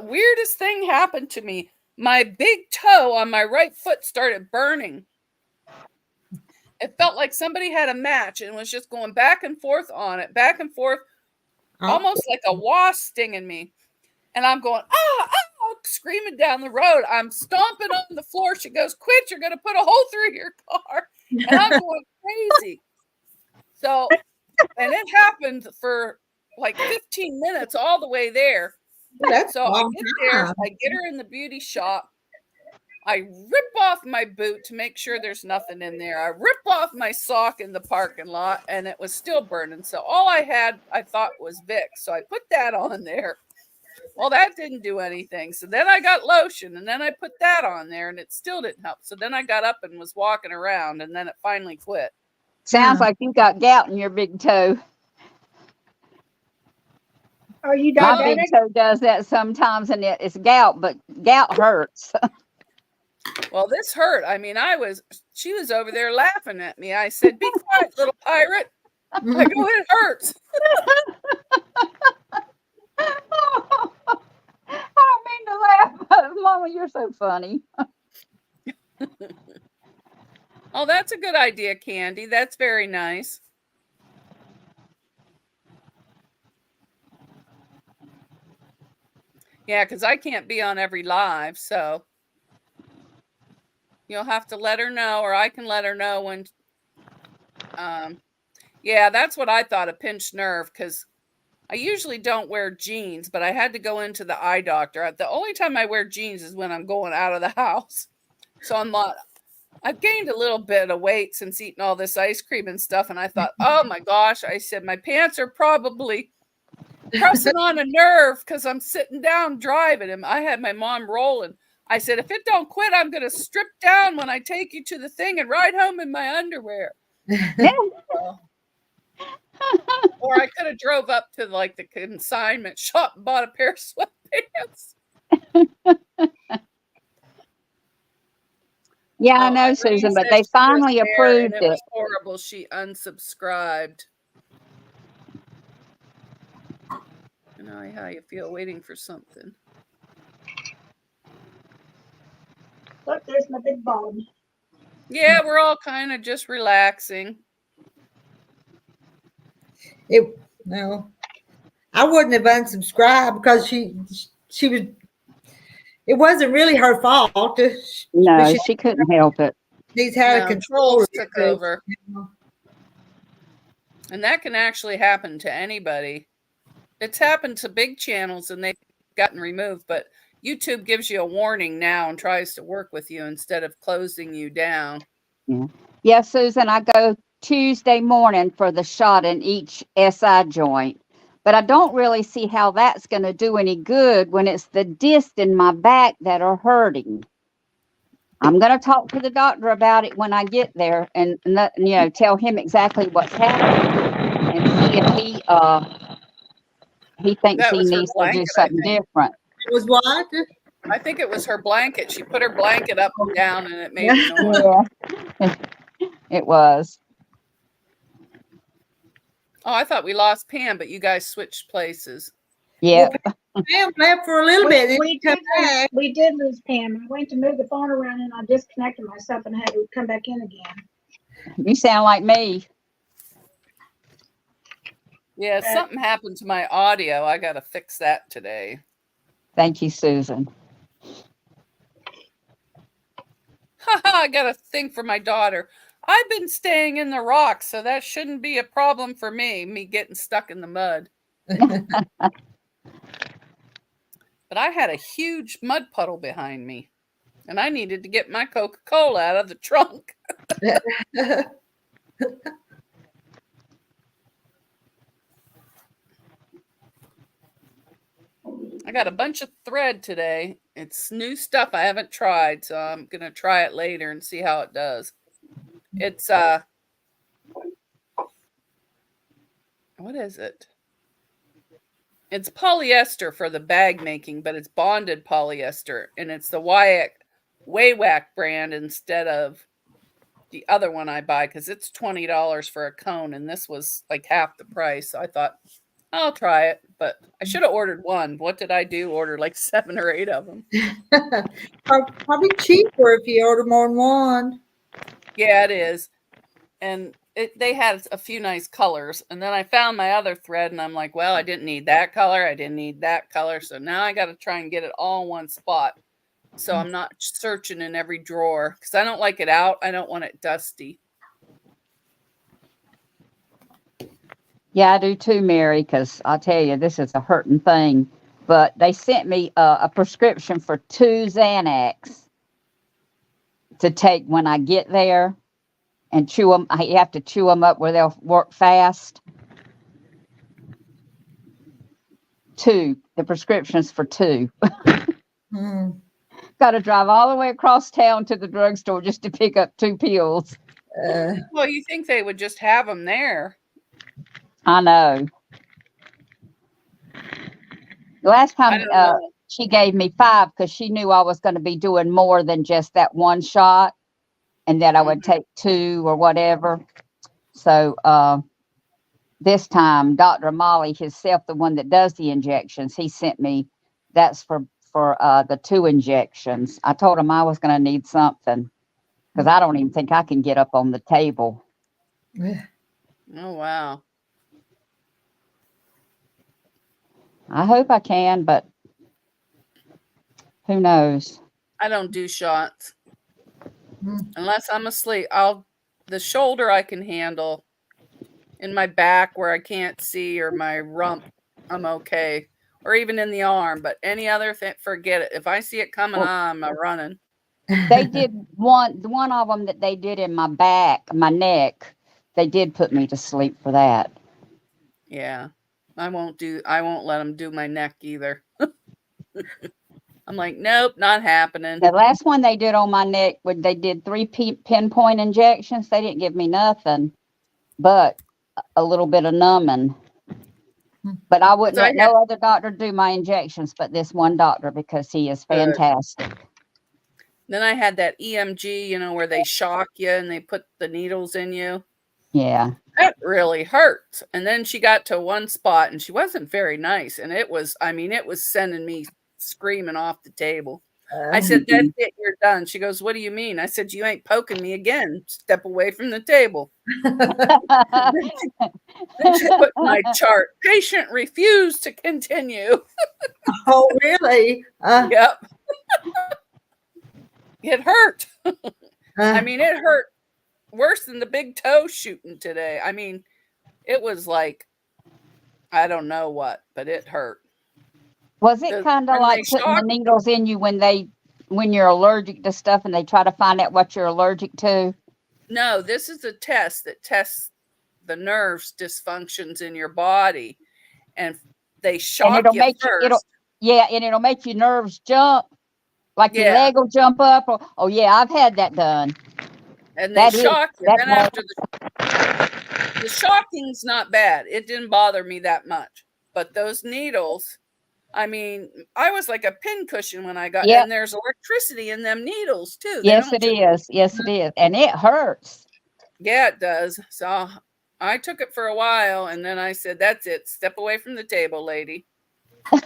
weirdest thing happened to me. My big toe on my right foot started burning. It felt like somebody had a match and was just going back and forth on it, back and forth, almost like a wasp stinging me. And I'm going, screaming down the road. I'm stomping on the floor. She goes, quit, you're going to put a hole through your car. And I'm going crazy. So, and it happened for like 15 minutes all the way there. That's So I get there, I get her in the beauty shop. I rip off my boot to make sure there's nothing in there. I rip off my sock in the parking lot, and it was still burning. So all I had, I thought, was Vicks. So I put that on there. Well, that didn't do anything. So then I got lotion, and then I put that on there, and it still didn't help. So then I got up and was walking around, and then it finally quit. Sounds like you got gout in your big toe. Are you My diabetic? big toe does that sometimes, and it's gout, but gout hurts. Well, this hurt. I mean, she was over there laughing at me. I said, be quiet, little pirate. I go, it hurts. I don't mean to laugh, Mama, you're so funny. Oh, that's a good idea, Candy. That's very nice. Yeah, because I can't be on every live, so you'll have to let her know, or I can let her know when. Yeah, that's what I thought, a pinched nerve, because I usually don't wear jeans, but I had to go into the eye doctor. The only time I wear jeans is when I'm going out of the house. So I've gained a little bit of weight since eating all this ice cream and stuff. And I thought, oh my gosh, I said, my pants are probably pressing on a nerve because I'm sitting down driving. And I had my mom rolling. I said, if it don't quit, I'm going to strip down when I take you to the thing and ride home in my underwear. Or I could have drove up to like the consignment shop and bought a pair of sweatpants. Yeah, I know, Susan, but they finally approved it. It was horrible. She unsubscribed. I know how you feel waiting for something. Look, there's my big bulb. Yeah, we're all kind of just relaxing. No, I wouldn't have unsubscribed because she was. It wasn't really her fault. No, she couldn't help it. She's had control. Took over. And that can actually happen to anybody. It's happened to big channels and they've gotten removed, but YouTube gives you a warning now and tries to work with you instead of closing you down. Yeah, Susan, I go Tuesday morning for the shot in each SI joint, but I don't really see how that's going to do any good when it's the discs in my back that are hurting. I'm going to talk to the doctor about it when I get there and tell him exactly what's happening and see if he thinks he needs to do something different. It was what? I think it was her blanket. She put her blanket up and down and it made a noise. Yeah, it was. Oh, I thought we lost Pam, but you guys switched places. Yep. Pam left for a little bit. Then she come back. We did lose Pam. I went to move the phone around and I disconnected myself and had to come back in again. You sound like me. Yeah, something happened to my audio. I got to fix that today. Thank you, Susan. I got a thing for my daughter. I've been staying in the rocks, so that shouldn't be a problem for me getting stuck in the mud. But I had a huge mud puddle behind me, and I needed to get my Coca-Cola out of the trunk. I got a bunch of thread today. It's new stuff I haven't tried, so I'm going to try it later and see how it does. It's, what is it? It's polyester for the bag making, but it's bonded polyester, and it's the Waywack brand instead of the other one I buy, because it's $20 for a cone, and this was like half the price. So I thought, I'll try it, but I should have ordered one. What did I do? Order like 7 or 8 of them. Probably cheaper if you order more than one. Yeah, it is. And they had a few nice colors. And then I found my other thread, and I'm like, well, I didn't need that color. I didn't need that color. So now I got to try and get it all in one spot. So I'm not searching in every drawer because I don't like it out. I don't want it dusty. Yeah, I do too, Mary, because I'll tell you, this is a hurting thing. But they sent me a prescription for 2 Xanax to take when I get there and chew them. I have to chew them up where they'll work fast. 2. The prescription's for 2. Got to drive all the way across town to the drugstore just to pick up 2 pills. Well, you think they would just have them there. I know. The last time she gave me 5 because she knew I was going to be doing more than just that one shot and that I would take 2 or whatever. So this time, Dr. Molly himself, the one that does the injections, he sent me, that's for the 2 injections. I told him I was going to need something because I don't even think I can get up on the table. Oh, wow. I hope I can, but who knows? I don't do shots unless I'm asleep. The shoulder I can handle. In my back where I can't see, or my rump, I'm okay. Or even in the arm, but any other thing, forget it. If I see it coming on, I'm running. They did one of them that they did in my back, my neck. They did put me to sleep for that. Yeah. I won't let them do my neck either. I'm like, nope, not happening. The last one they did on my neck, when they did 3 pinpoint injections, they didn't give me nothing but a little bit of numbing. But I wouldn't let no other doctor do my injections but this one doctor because he is fantastic. Then I had that EMG, where they shock you and they put the needles in you. Yeah. That really hurt. And then she got to one spot and she wasn't very nice. And it was sending me screaming off the table. I said, that's it, you're done. She goes, what do you mean? I said, you ain't poking me again. Step away from the table. Then she put my chart. Patient refused to continue. Oh, really? Yep. It hurt. It hurt worse than the big toe shooting today. It was like, I don't know what, but it hurt. Was it kind of like putting the needles in you when you're allergic to stuff and they try to find out what you're allergic to? No, this is a test that tests the nerves dysfunctions in your body, and they shock you first. And it'll make your nerves jump, like your leg will jump up. I've had that done. And they shock you. Then after the shocking's not bad. It didn't bother me that much. But those needles, I was like a pincushion when I got in. There's electricity in them needles too. Yes, it is. Yes, it is. And it hurts. Yeah, it does. So I took it for a while, and then I said, "That's it. Step away from the table, lady. 'Cause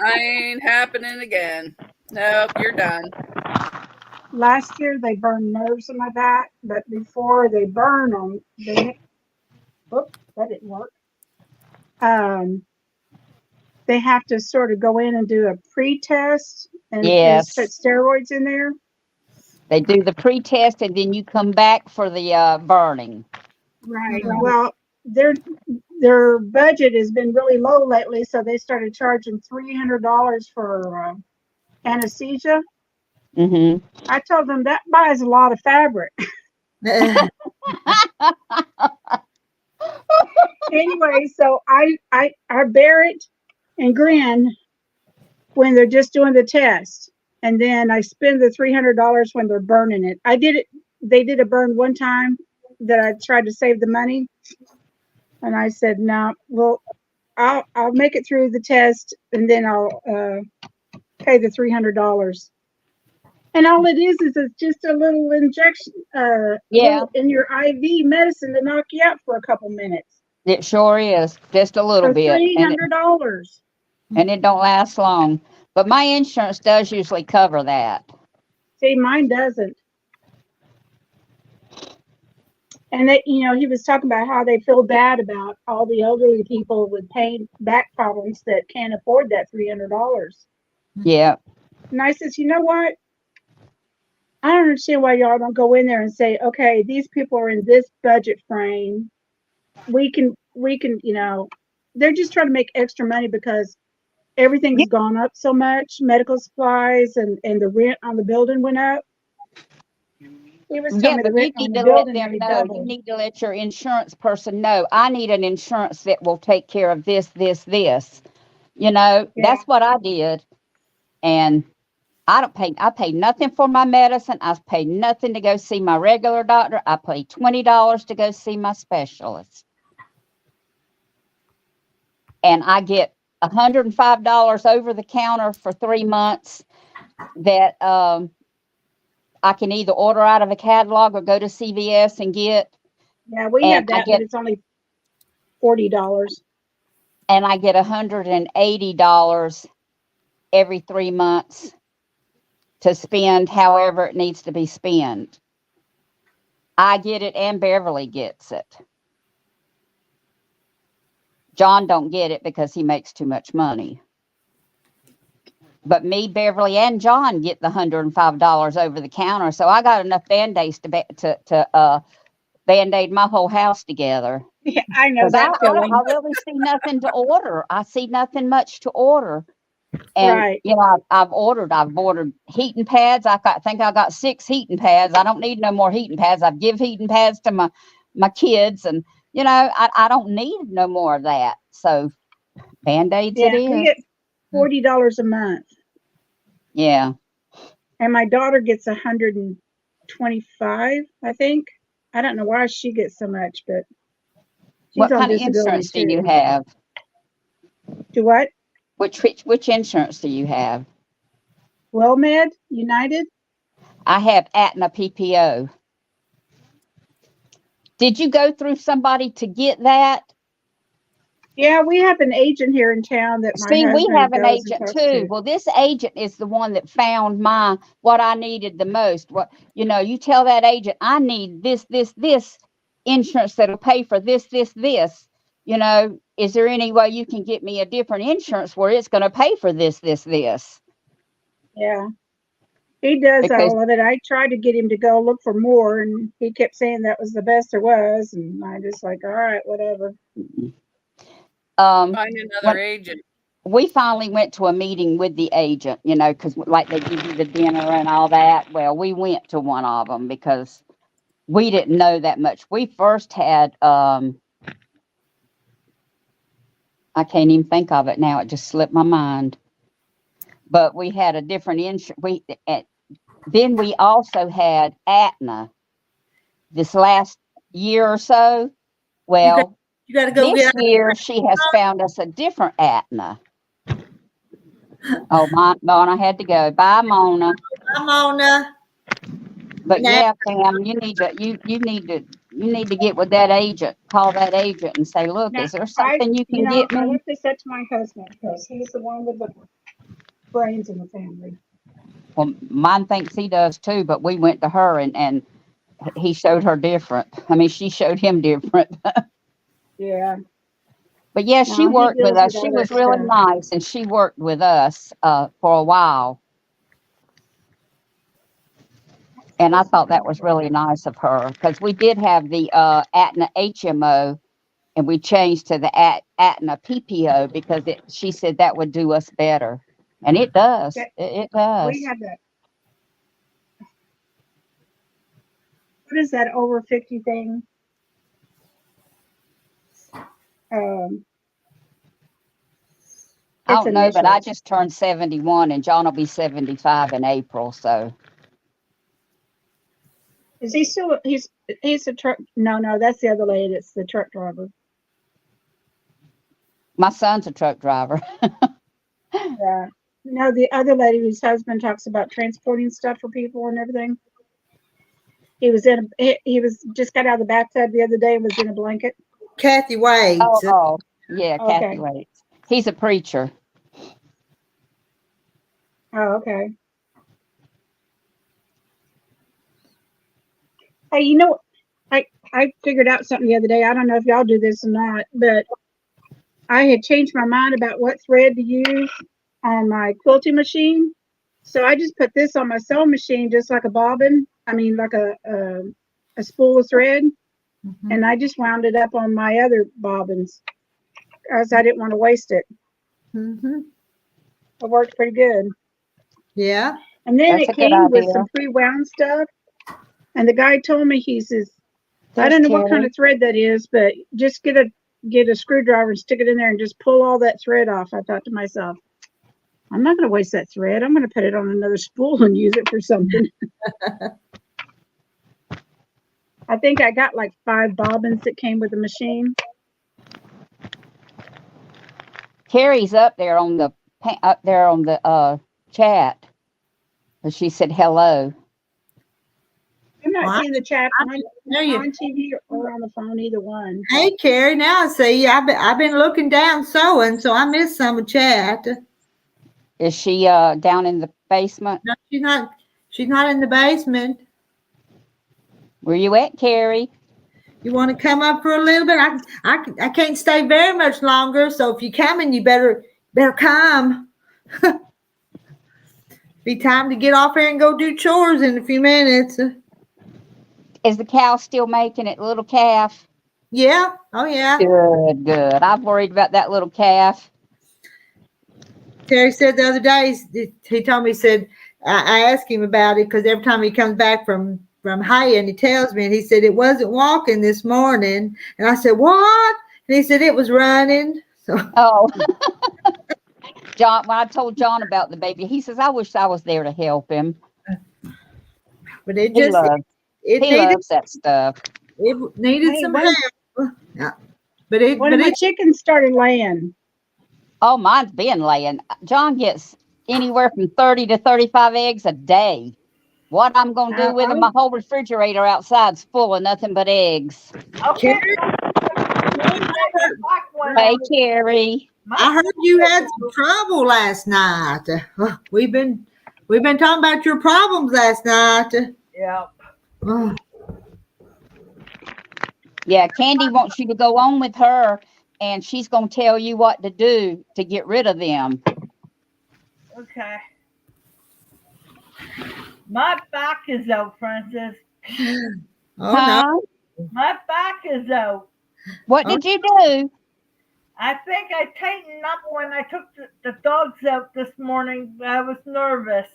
I ain't happening again. Nope, you're done." Last year they burned nerves in my back, but before they burn them, oops, that didn't work. They have to sort of go in and do a pre-test and put Yes, steroids in there. they do the pre-test and then you come back for the burning. Right. Well, their budget has been really low lately, so they started charging $300 for anesthesia. Mm-hmm. I told them that buys a lot of fabric. Anyway, so I bear it and grin when they're just doing the test, and then I spend the $300 when they're burning it. I did it. They did a burn one time that I tried to save the money, and I said, "No, well, I'll make it through the test, and then I'll pay the $300." And all it is it's just a little injection, Yeah, in your IV medicine to knock you out for a couple minutes it sure is. Just a little for bit. $300. And it don't last long. But my insurance does usually cover that. See, mine doesn't. And that, he was talking about how they feel bad about all the elderly people with pain, back problems that can't afford that $300. Yeah. And I says, you know what? I don't understand why y'all don't go in there and say, okay, these people are in this budget frame. We can, they're just trying to make extra money because everything's gone up so much. Medical supplies and the rent on the building went up. He was telling Yeah, me the but you rent on need the to let building them nearly know. You doubled. need to let your insurance person know. I need an insurance that will take care of this, this, this. Yeah. That's what I did. And I pay nothing for my medicine. I pay nothing to go see my regular doctor. I pay $20 to go see my specialist. And I get $105 over the counter for 3 months that I can either order out of a catalog or go to CVS and get. Yeah, we And have that, but it's only $40. I get $180 every 3 months to spend however it needs to be spent. I get it and Beverly gets it. John don't get it because he makes too much money. But me, Beverly, and John get the $105 over the counter. So I got enough Band-Aids to Band-Aid my whole house together. Yeah, I know Because I that feeling. really see nothing to order. I see nothing much to order. And, Right. I've ordered heating pads. think I got 6 heating pads. I don't need no more heating pads. I've give heating pads to my kids. And, I don't need no more of that. So Band-Aids it Yeah, we is. get $40 a month, Yeah. and my daughter gets 125, I think. I don't know why she gets so much, but she's What on kind of disability insurance do you too. have? Do what? Which insurance do you have? WellMed United? I have Aetna PPO. Did you go through somebody to get that? Yeah, we have an agent here in town that my See, we have husband an goes and agent talks too. to. Well, this agent is the one that found what I needed the most. You tell that agent, I need this insurance that'll pay for this. Is there any way you can get me a different insurance where it's going to pay for this? Yeah, he does Because all of it. I tried to get him to go look for more, and he kept saying that was the best there was, and I just like, all right, whatever. Find another agent. We finally went to a meeting with the agent, because like they give you the dinner and all that. Well, we went to one of them because we didn't know that much. We first had, I can't even think of it now. It just slipped my mind. But we had a different insurance. Then we also had Aetna this last year or so. Well, You got to go this get. year she has found us a different Aetna. Oh, Mona had to go. Bye, Mona. I'm on. But Now- yeah, Pam, you need to you need to get with that agent, call that agent and say, look, Now, is there something you can get I me? left this up to my husband because he's the one with the brains in the family. Well, mine thinks he does too, but we went to her and he showed her different. I mean, she showed him different. Yeah. But yeah, she No, he worked with deals us. with She all was that really stuff. nice, and she worked with us for a while. And I thought that was really nice of her because we did have the Aetna HMO, and we changed to the Aetna PPO because she said that would do us better, and it does. That- It We does. had that. What is that over 50 thing? Um, I it's don't know, but I initials. just turned 71, and John will be 75 in April. So Is he still? He's a truck. No, that's the other lady. It's the truck driver. my son's a truck driver. Yeah. No, the other lady whose husband talks about transporting stuff for people and everything. He was he was just got out of the bathtub the other day and was in a blanket. Kathy Oh, Waits. oh, yeah, Kathy Okay. Waits. He's a preacher. Oh, okay. Hey, you know, I figured out something the other day. I don't know if y'all do this or not, but I had changed my mind about what thread to use on my quilting machine. So I just put this on my sewing machine, just like a bobbin. I mean, like a spool of thread, Mhm. and I just wound it up on my other bobbins because I didn't want to waste it. Mhm. It worked pretty good. Yeah. And then That's it a good came with some idea. pre-wound stuff. And the guy told me, he says, I There's don't know what kind Terry. of thread that is, but just get a screwdriver and stick it in there and just pull all that thread off. I thought to myself, I'm not going to waste that thread. I'm going to put it on another spool and use it for something. I think I got like 5 bobbins that came with the machine. Carrie's up there on the chat. She said hello. I'm not Well, seeing the chat I on, tell you. on TV or on the phone, either one. Hey, Carrie. Now I see you. I've been looking down sewing, so I missed some of chat. Is she down in the basement? No, she's not. She's not in the basement. Where you at, Carrie? You want to come up for a little bit? I can't stay very much longer. So if you're coming, you better come. Be time to get off here and go do chores in a few minutes. Is the cow still making it, little calf? Yeah. Oh yeah. Good, good. I've worried about that little calf. Terry said the other day. He told me. He said I asked him about it because every time he comes back from hay and he tells me, and he said it wasn't walking this morning, and I said what? And he said it was running. So Oh, John. When I told John about the baby, he says, "I wish I was there to help him." but it He just loves. it He needed loves that stuff. it needed Hey, some one help. Yeah. one of my chickens started laying. Oh, mine's been laying. John gets anywhere from 30 to 35 eggs a day. What I'm going to do with them, my whole refrigerator outside's full of nothing but eggs. Okay. Hey, Carrie. I heard you had some trouble last night. We've been talking about your problems last night. Yeah. Oh, Yeah, Candy wants you to go on with her, and she's going to tell you what to do to get rid of them. Okay. My back is out, Francis. oh no. My back is out. What did you do? I think I tightened up when I took the dogs out this morning. I was nervous.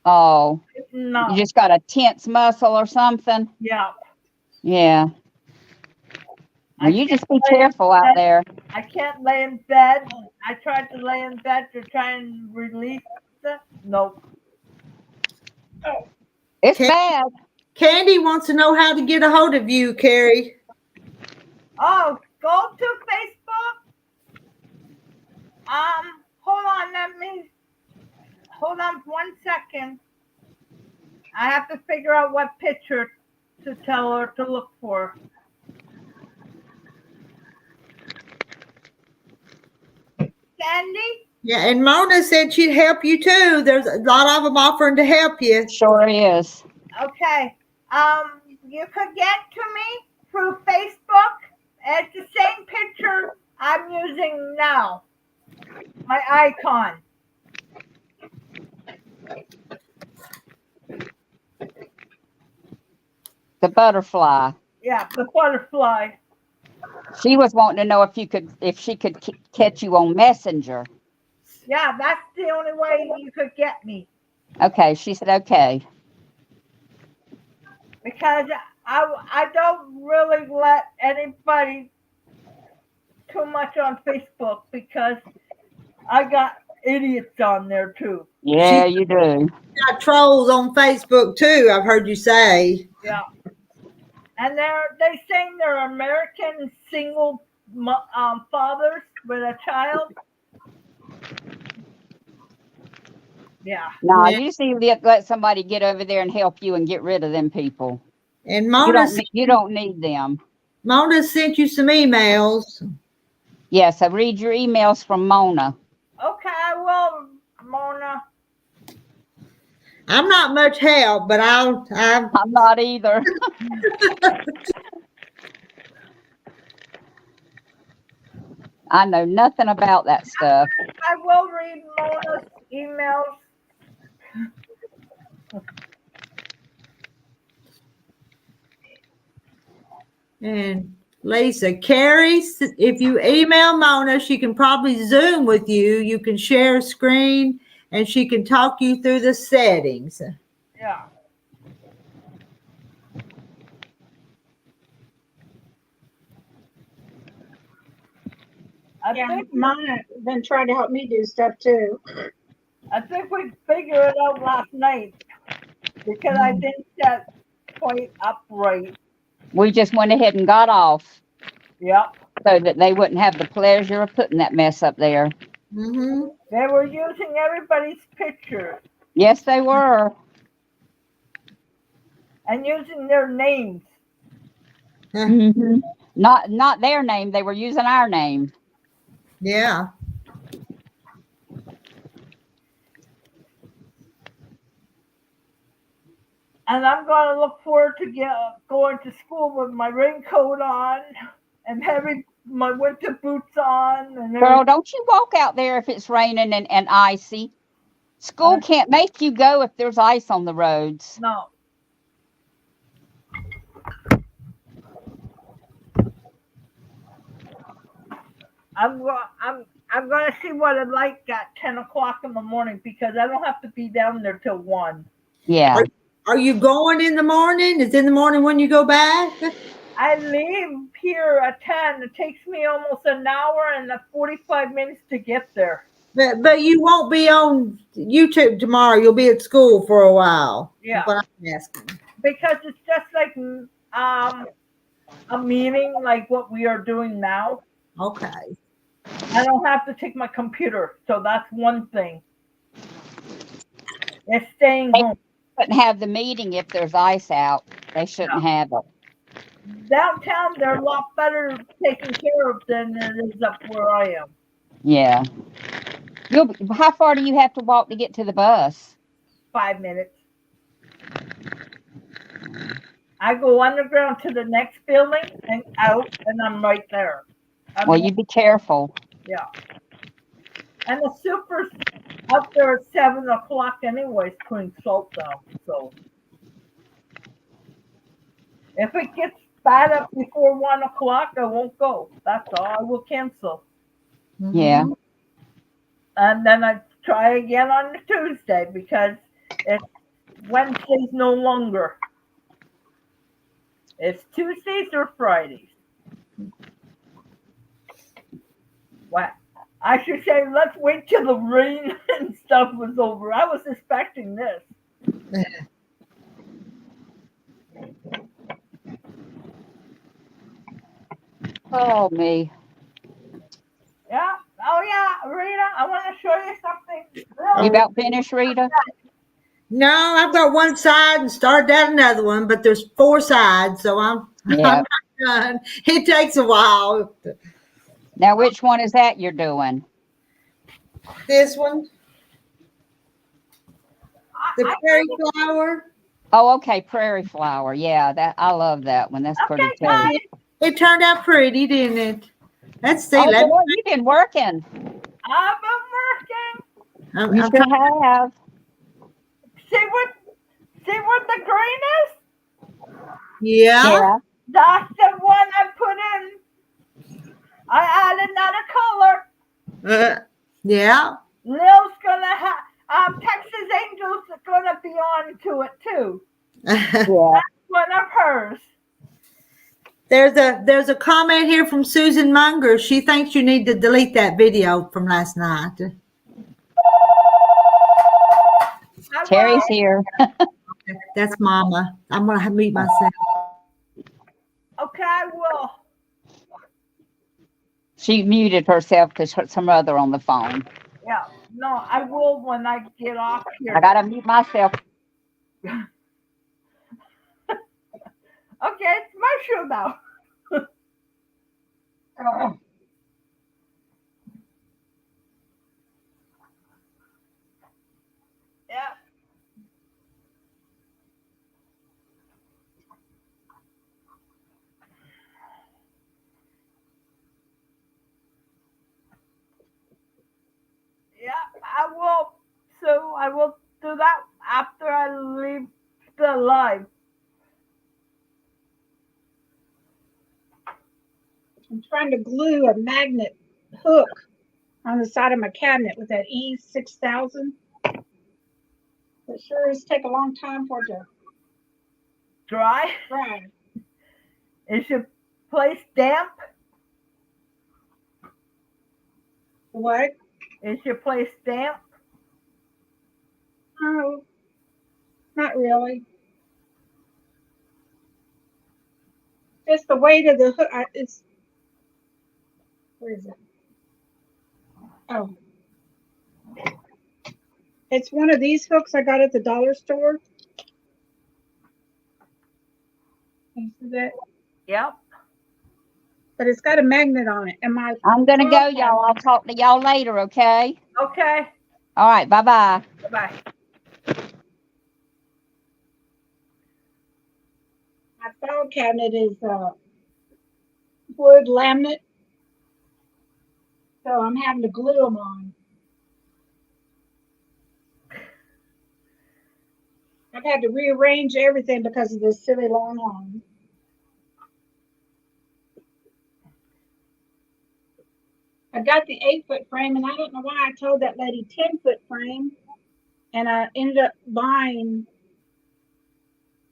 Oh, No. you just got a tense muscle or something? Yeah. Yeah. Well, you just be careful out there. I can't lay in bed. I tried to lay in bed to try and relieve it. Nope. It's bad. Candy wants to know how to get a hold of you, Carrie. Oh, go to Facebook. Hold on. Hold on 1 second. I have to figure out what picture to tell her to look for. Sandy? Yeah, and Mona said she'd help you too. There's a lot of them offering to help you. Sure is. Okay. You could get to me through Facebook. It's the same picture I'm using now. My icon. The butterfly. Yeah, the butterfly. She was wanting to know if she could catch you on Messenger. Yeah, that's the only way you could get me. Okay, she said okay. Because I don't really let anybody too much on Facebook because I got idiots on there too. Yeah, you do. Got trolls on Facebook too, I've heard you say. Yeah. And they saying they're American single fathers with a child. Yeah. No, Yeah. you just need to let somebody get over there and help you and get rid of them people. And You don't need them. Mona sent you some emails. Yes, I read your emails from Mona. Okay, I will, Mona. I'm not much help, but I'm not either. I know nothing about that stuff. I will read Mona's emails. and Lisa, Carrie, if you email Mona, she can probably Zoom with you. You can share a screen and she can talk you through the settings. Yeah. Yeah, mine been trying to help me do stuff too. I think we figured it out last night because I didn't set quite upright. We just went ahead and got off Yep. so that they wouldn't have the pleasure of putting that mess up there. Mm-hmm. They were using everybody's pictures Yes, they were. and using their names. Mm-hmm. Not their name. They were using our name. Yeah. And I'm going to look forward to going to school with my raincoat on and having my winter boots on. And Girl, don't you walk out there if it's raining and icy. School can't make you go if there's ice on the roads. No. I'm going to see what it's like at 10 o'clock in the morning because I don't have to be down there till 1. Yeah. Are you going in the morning? Is in the morning when you go back? I leave here at 10. It takes me almost an hour and 45 minutes to get there. But you won't be on YouTube tomorrow. You'll be at school for a while. Yeah. That's what I'm asking. Because it's just like a meeting like what we are doing now. Okay. I don't have to take my computer. So that's one thing. It's staying home. Couldn't have the meeting if there's ice out. They shouldn't have it. Downtown, they're a lot better taken care of than it is up where I am. Yeah. How far do you have to walk to get to the bus? 5 minutes. I go underground to the next building and out, and I'm right there. Well, you be careful. Yeah. And the super's up there at 7 o'clock anyways, putting salt down. So if it gets bad up before 1 o'clock, I won't go. That's all. I will cancel. Yeah. And then I try again on the Tuesday because it's Wednesdays no longer. It's Tuesdays or Fridays. What? I should say, let's wait till the rain and stuff was over. I was expecting this. Oh, me. Yeah. Oh, yeah, Rita, I want to show you something. You about finished, Rita? No, I've got one side and started out another one, but there's 4 sides, so I'm Yeah. not done. It takes a while. Now, which one is that you're doing? This one, the I prairie think flower. Oh, okay, prairie flower. Yeah, that I love that one. That's pretty okay, too. guys. It turned out pretty, didn't it? Let's see. Oh Let me. boy, you've been working. I've been working. You I'm sure trying. have. See what the green is? Yeah. Yeah. That's the one I put in. I added another color. Yeah. Lil's gonna have Texas Angels are gonna be on to it too. Yeah. One of hers. There's a comment here from Susan Munger. She thinks you need to delete that video from last night. I Terry's will. here. That's Mama. I'm gonna mute myself. Okay, I will. She muted herself because some mother on the phone. Yeah. No, I will when I get off here. I gotta mute myself. Okay, it's my show now. Yeah. Yeah, I will. So I will do that after I leave the live. I'm trying to glue a magnet hook on the side of my cabinet with that E6000. It sure does take a long time for it to Dry. dry. Is your place damp? What? Is your place damp? Oh, not really. Just the weight of the hook. It's, where is it? Oh, it's one of these hooks I got at the dollar store. You see that? Yep. But it's got a magnet on it. I'm gonna go, y'all. I'll talk to y'all later, okay? Okay. All right, bye-bye. Bye. My file cabinet is wood laminate, so I'm having to glue them on. I've had to rearrange everything because of this silly long arm. I got the 8-foot frame, and I don't know why I told that lady 10-foot frame, and I ended up buying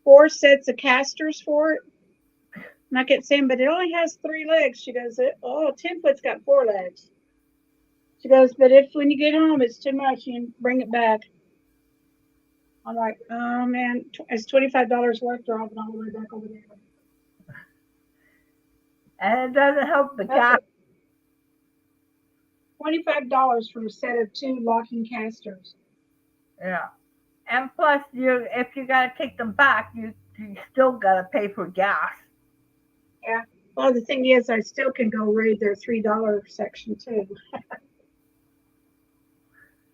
4 sets of casters for it. And I kept saying, but it only has 3 legs. She goes, oh, 10-foot's got 4 legs. She goes, but if when you get home it's too much, you can bring it back. I'm like, oh man, it's $25 worth driving all the way back over there. And it doesn't help the gas. $25 for a set of 2 locking casters. Yeah. And plus, if you gotta take them back, you still gotta pay for gas. Yeah. Well, the thing is, I still can go raid their $3 section too.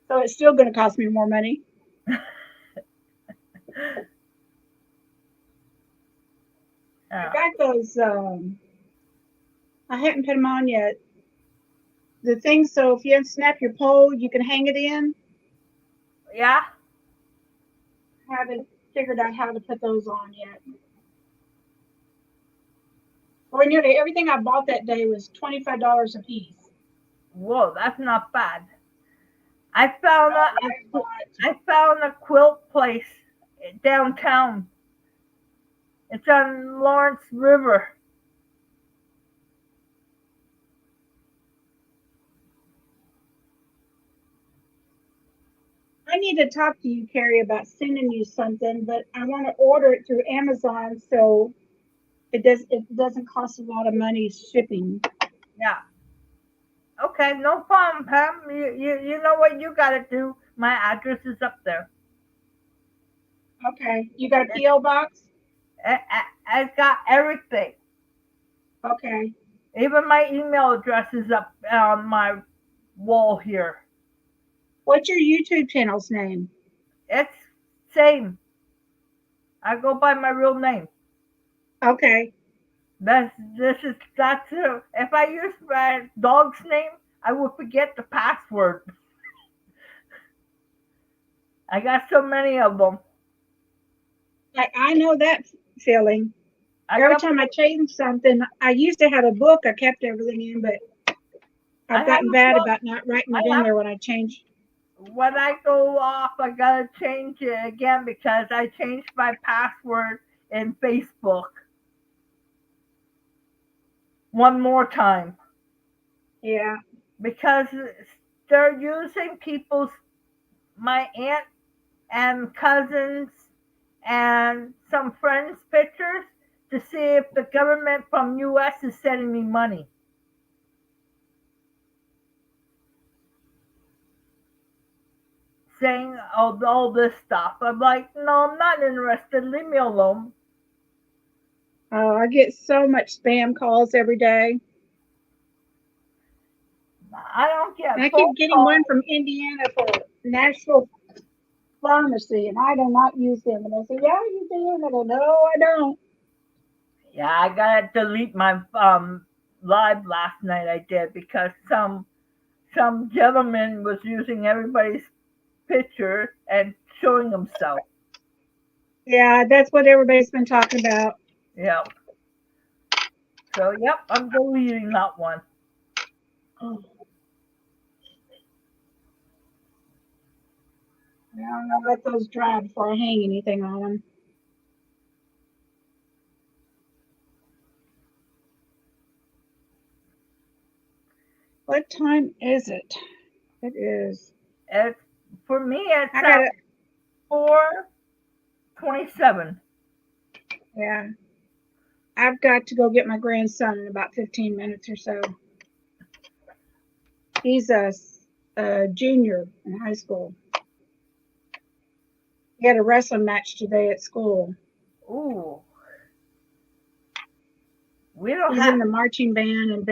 So it's still going to cost me more money. I got those. I haven't put them on yet. The thing, so if you unsnap your pole, you can hang it in. Yeah. I haven't figured out how to put those on yet. Well, nearly everything I bought that day was $25 a piece. Whoa, that's not bad. I found a quilt place downtown. It's on Lawrence River. I need to talk to you, Carrie, about sending you something, but I want to order it through Amazon so it doesn't cost a lot of money shipping. Yeah. Okay, no problem, Pam. You know what you gotta do. My address is up there. Okay. You got a P.O. box? It's got everything. Okay. Even my email address is up on my wall here. What's your YouTube channel's name? It's same. I go by my real name. Okay. That's if I use my dog's name, I will forget the password. I got so many of them. I know that feeling. I Every got time I change something, I used to have a book. I kept everything in, but I I've have gotten a bad book. about not writing I it in have there when I change. when I go off, I gotta change it again because I changed my password in Facebook one more time Yeah. because they're using my aunt and cousins and some friends' pictures to see if the government from US is sending me money. Saying all this stuff. I'm like, no, I'm not interested. Leave me alone. Oh, I get so much spam calls every day. I don't And get I phone keep getting calls. one from Indiana for Nashville Pharmacy, and I do not use them. And I say, yeah, you do. And I go, no, I don't. Yeah, I gotta delete my live last night. I did because some gentleman was using everybody's picture and showing himself. Yeah, that's what everybody's been talking about. Yep. So yep, I'm deleting that one. Oh, yeah, I'm gonna let those dry before I hang anything on them. What time is it? It is. It's for me. It's I gotta. 4:27. Yeah, I've got to go get my grandson in about 15 minutes or so. He's a junior in high school. He had a wrestling match today at school. Ooh, we don't He's have. in the marching band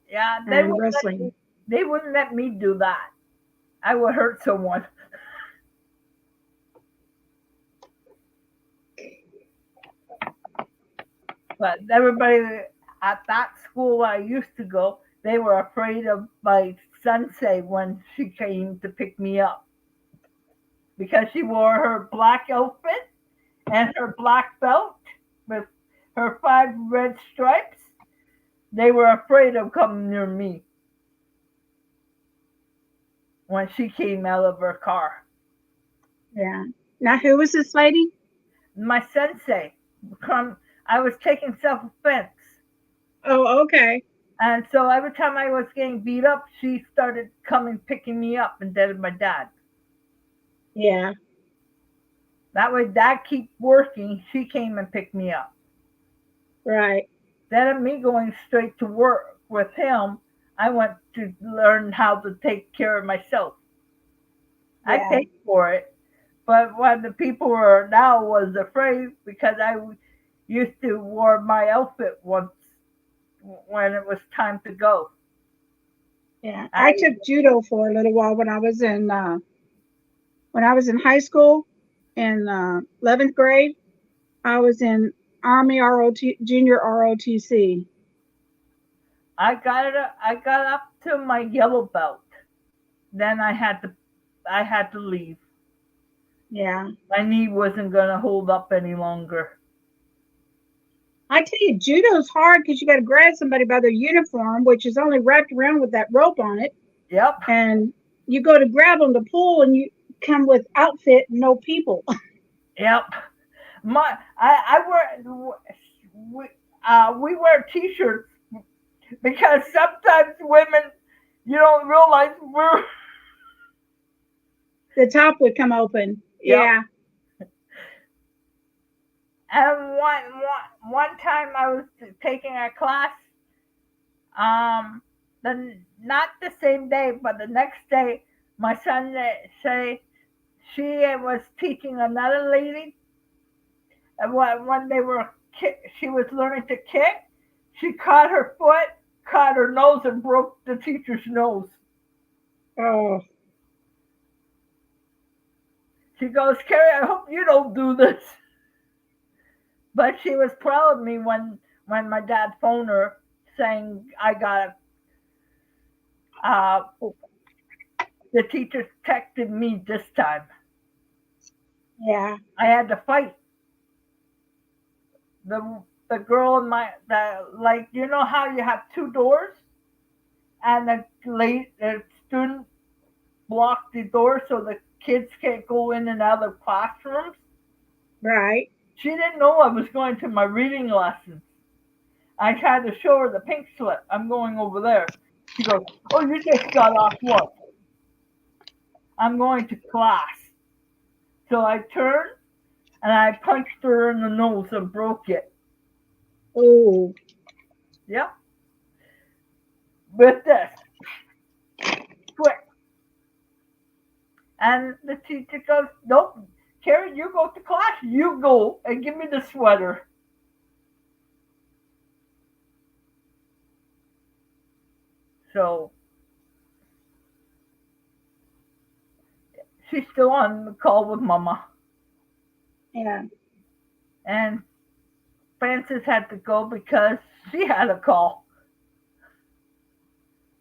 Yeah, and wrestling. they wouldn't let me do that. I would hurt someone. But everybody at that school I used to go, they were afraid of my sensei when she came to pick me up because she wore her black outfit and her black belt with her 5 red stripes. They were afraid of coming near me when she came out of her car. Yeah. Now, who was this lady? My sensei, I was taking self-defense. Oh, okay. And so every time I was getting beat up, she started coming picking me up instead of my dad. Yeah. That way, dad keep working. She came and picked me up. Right. Instead of me going straight to work with him, I went to learn how to take care of myself. I Yeah. paid for it, but when the people were now was afraid because I used to wear my outfit once when it was time to go. Yeah. I I took judo for a little while when I was in high school in 11th grade. I was in Army Junior ROTC. I got up to my yellow belt. Then I had to leave. Yeah. My knee wasn't gonna hold up any longer. I tell you, judo's hard because you got to grab somebody by their uniform, which is only wrapped around with that rope on it. Yep, And you go to grab them to pull, and you come with outfit, no people. yep. I wear we wear t-shirts because sometimes women you don't realize we're The top would come open. yep. Yeah. And one time I was taking a class, the not the same day, but the next day, my son say She was teaching another lady, and when she was learning to kick, she caught her foot, caught her nose, and broke the teacher's nose. Oh, She goes, Carrie, I hope you don't do this. But she was proud of me when my dad phoned her saying I got the teacher texted me this time. yeah, I had to fight the girl in like you know how you have two doors and the student blocked the door so the kids can't go in and out of classrooms. right. She didn't know I was going to my reading lessons. I tried to show her the pink slip. I'm going over there. She goes, "Oh, you just got off work. I'm going to class." So I turned and I punched her in the nose and broke it. Oh, Yep. With this. Quick. And the teacher goes, "Nope, Carrie, you go to class. You go and give me the sweater." So she's still on the call with Mama. yeah, And Frances had to go because she had a call.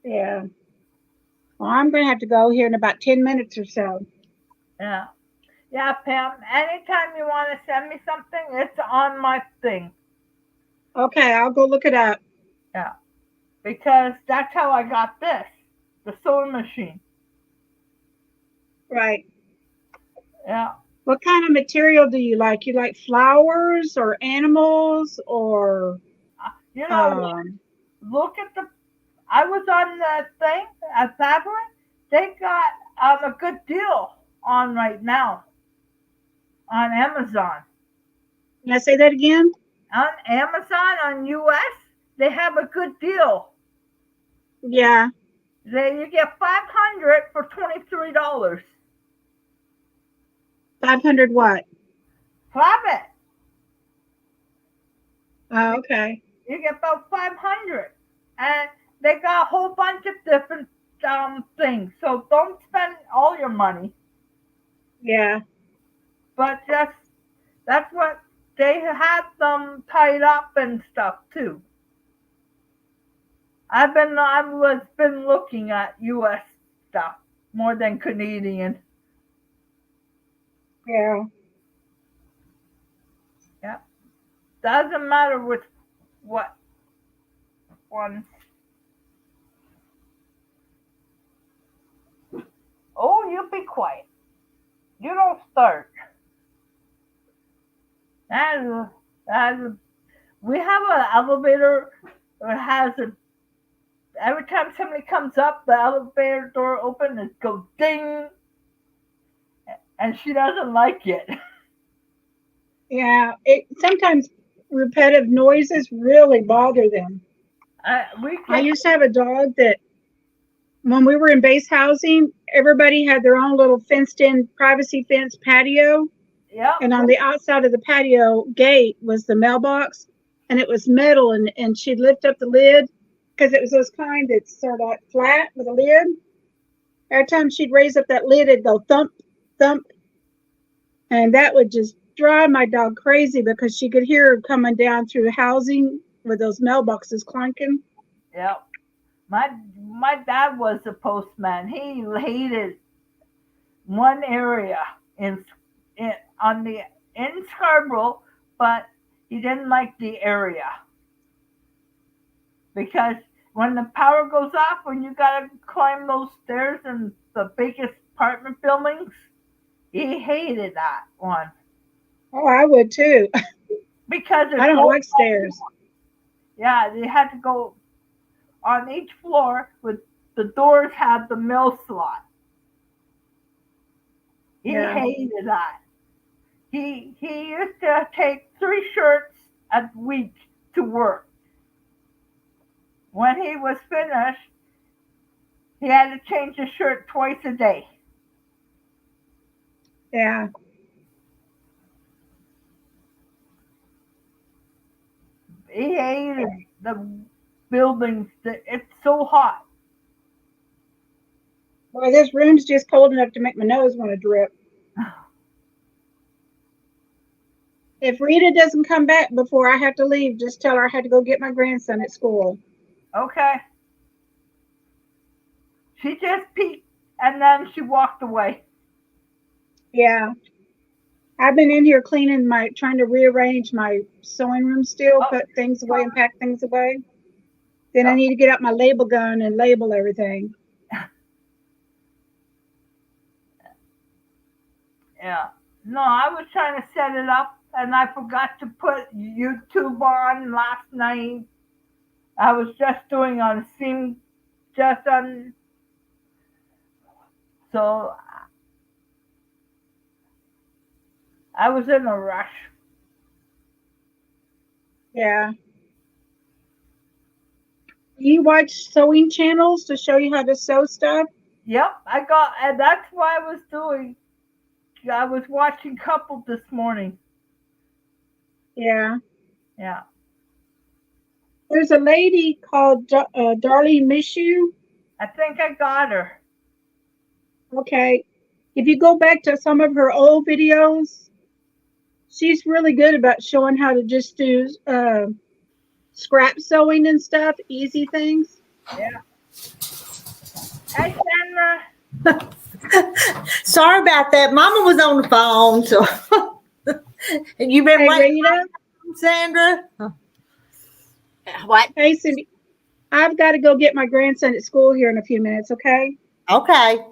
yeah. Well, I'm going to have to go here in about 10 minutes or so. Yeah. Yeah, Pam, anytime you want to send me something, it's on my thing. Okay, I'll go look it up. Yeah. Because that's how I got this, the sewing machine. Right. Yeah. What kind of material do you like? You like flowers or animals or You know, um look at I was on the thing at Fabric. They got a good deal on right now on Amazon. can I say that again? On Amazon on US, they have a good deal. Yeah, You get 500 for $23. 500 what? Flap it. Oh, okay. You get about 500, and they got a whole bunch of different things. So don't spend all your money, Yeah. but just that's what they have them tied up and stuff too. I've been looking at U.S. stuff more than Canadian. Yeah. Yeah, doesn't matter which what one. Oh, you be quiet. You don't start. That is, that is, we have an elevator that has a. Every time somebody comes up, the elevator door opens and it goes ding, and she doesn't like it. Yeah. It sometimes repetitive noises really bother them. We I get used to have a dog that when we were in base housing, everybody had their own little fenced in privacy fence patio. yep. And on the outside of the patio gate was the mailbox, and it was metal. And she'd lift up the lid because it was those kind that's sort of flat with a lid. Every time she'd raise up that lid, it'd go thump, thump. And that would just drive my dog crazy because she could hear her coming down through housing with those mailboxes clanking. Yep. My dad was a postman. He hated one area in on the in Scarborough, but he didn't like the area because when the power goes off, when you gotta climb those stairs in the biggest apartment buildings, he hated that one Oh, I would too. because I it's don't like stairs. yeah, they had to go on each floor with the doors had the mail slot. He Yeah. hated that. He used to take 3 shirts a week to work. When he was finished, he had to change his shirt twice a day. Yeah. He hated the buildings. It's so hot. Well, this room's just cold enough to make my nose want to drip. If Rita doesn't come back before I have to leave, just tell her I had to go get my grandson at school. Okay. She just peeked and then she walked away. Yeah. I've been in here cleaning trying to rearrange my sewing room still, Oh. put things away and pack things away. Then I Oh. need to get out my label gun and label everything. Yeah. No, I was trying to set it up and I forgot to put YouTube on last night. I was just doing on seam, just on. So I was in a rush. Yeah. You watch sewing channels to show you how to sew stuff? Yep, and that's what I was doing. I was watching Couple this morning. Yeah. Yeah. There's a lady called Darlene Mishu. I think I got her. Okay. If you go back to some of her old videos, she's really good about showing how to just do scrap sewing and stuff, easy things. Yeah. Hey, Sandra. Sorry about that. Mama was on the phone, so and you've been Hey, waiting, Rita. Sandra. What? Hey, Cindy. I've got to go get my grandson at school here in a few minutes, okay? Okay.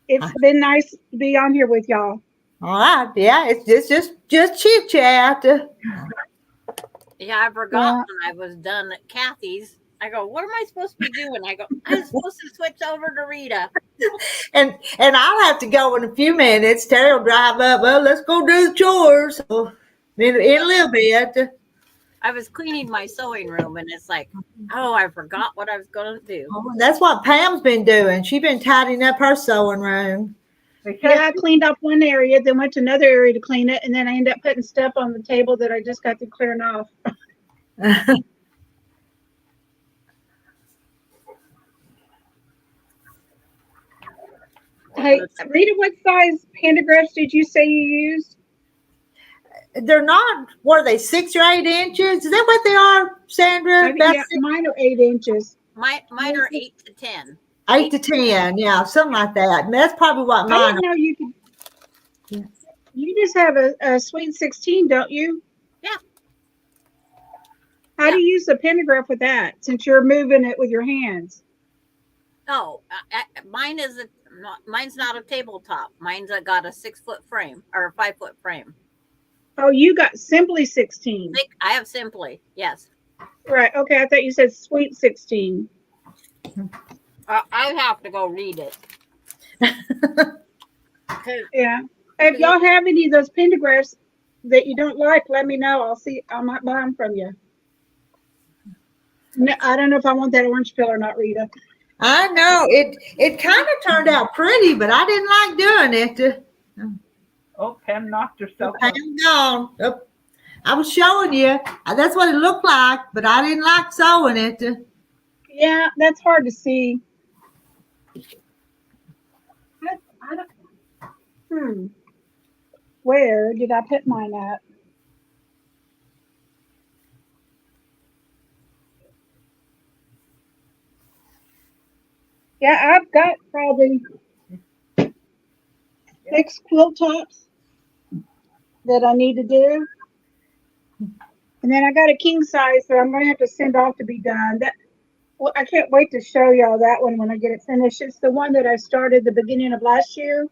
It's been nice to be on here with y'all. All right. Yeah, it's just chit chat. Yeah, I forgot when I was done at Kathy's. I go, what am I supposed to be doing? I go, I'm supposed to switch over to Rita. And I'll have to go in a few minutes. Terry will drive up. Well, let's go do the chores. So in a little bit. I was cleaning my sewing room and it's like, oh, I forgot what I was going to do. Oh, that's what Pam's been doing. She's been tidying up her sewing room. Yeah, I cleaned up one area, then went to another area to clean it, and then I ended up putting stuff on the table that I just got to clearing off. Hey, Rita, what size pantographs did you say you used? They're not, what are they, 6 or 8 inches? Is that what they are, Sandra? Yeah, mine are 8 inches. Mine are 8 to 10. 8 to 10, yeah, something like that. And that's probably what I mine didn't know you could. Yeah. You just have a sweet 16, don't you? Yeah. How do you use the pantograph with that, since you're moving it with your hands? Oh, mine's not a tabletop. Mine's got a 6-foot frame or a 5-foot frame. Oh, you got Simply 16. I have Simply, yes. Right. Okay. I thought you said Sweet 16. I have to go read it. Yeah. If y'all have any of those pantographs that you don't like, let me know. I'll see. I might buy them from you. No, I don't know if I want that orange pill or not, Rita. I know it kind of turned out pretty, but I didn't like doing it. Oh, Pam knocked herself I'm gone. Oh, I was showing you. That's what it looked like, but I didn't like sewing it. Yeah, that's hard to see. Where did I put mine at? Yeah, I've got probably 6 quilt tops that I need to do. And then I got a king size that I'm going to have to send off to be done. Well, I can't wait to show y'all that one when I get it finished. It's the one that I started the beginning of last year.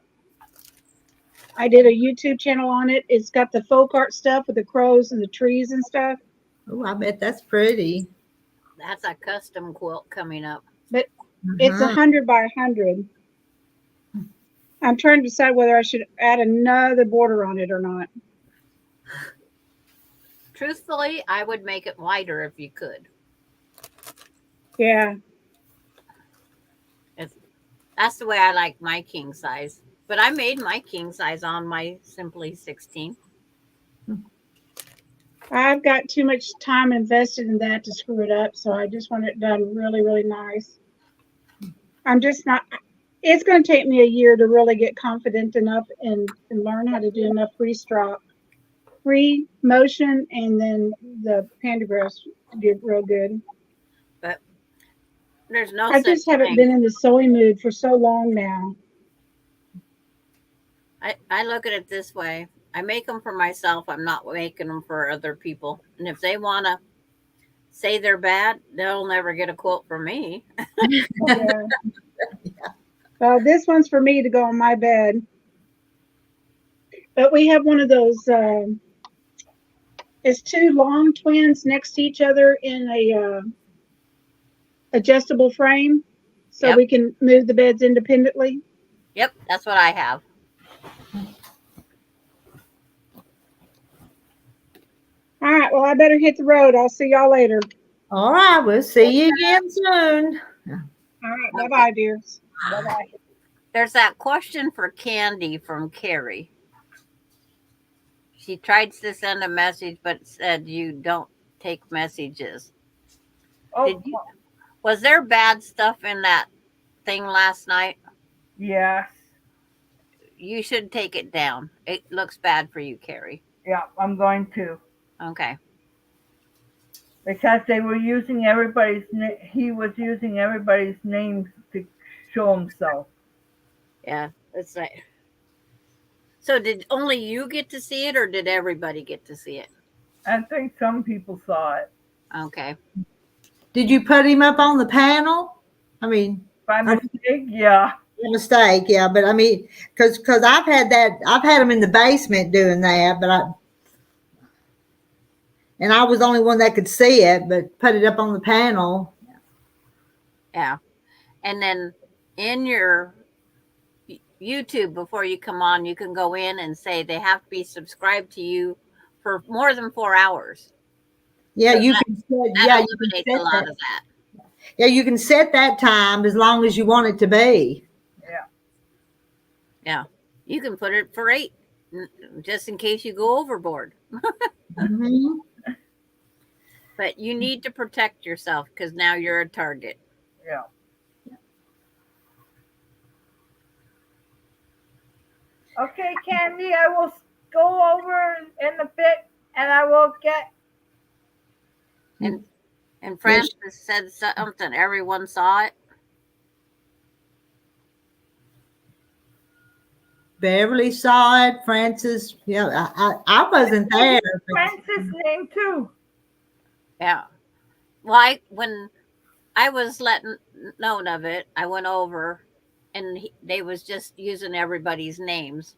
I did a YouTube channel on it. It's got the folk art stuff with the crows and the trees and stuff. Oh, I bet that's pretty. That's a custom quilt coming up. But it's 100 by 100. I'm trying to decide whether I should add another border on it or not. Truthfully, I would make it wider if you could. Yeah. That's the way I like my king size. But I made my king size on my Simply 16. I've got too much time invested in that to screw it up, so I just want it done really, really nice. I'm just not. It's going to take me a year to really get confident enough and learn how to do enough free motion, and then the pantographs to get real good. But there's no I such just haven't thing. been in the sewing mood for so long now. I look at it this way. I make them for myself. I'm not making them for other people. And if they want to say they're bad, they'll never get a quote from me. Yeah. This one's for me to go on my bed. But we have one of those. It's two long twins next to each other in a adjustable frame, so Yep. we can move the beds independently. Yep, that's what I have. All right. Well, I better hit the road. I'll see y'all later. All right, we'll see you again soon. All right. Bye bye, dears. Bye bye. There's that question for Candy from Carrie. She tried to send a message, but said you don't take messages. Oh, Was there bad stuff in that thing last night? yes. You should take it down. It looks bad for you, Carrie. Yeah, I'm going to. Okay. Because they were using everybody's he was using everybody's names to show himself. Yeah, that's right. So did only you get to see it, or did everybody get to see it? I think some people saw it. Okay. Did you put him up on the panel? I mean, By mistake, yeah. mistake, yeah. But I mean, because I've had him in the basement doing that, but I was the only one that could see it, but put it up on the panel. Yeah. And then in your YouTube, before you come on, you can go in and say they have to be subscribed to you for more than 4 hours. Yeah, So you that- can set, That yeah, you eliminates can a set lot that. of that. Yeah, you can set that time as long as you want it to be. Yeah. Yeah. You can put it for 8, just in case you go overboard. Mhm. But you need to protect yourself because now you're a target. Yeah. Okay, Candy, I will go over in a bit and I will get. And Francis said something. Everyone saw it. Beverly saw it. Francis, yeah, I wasn't there. Francis' name too. Yeah. Well, when I was letting known of it, I went over and they was just using everybody's names.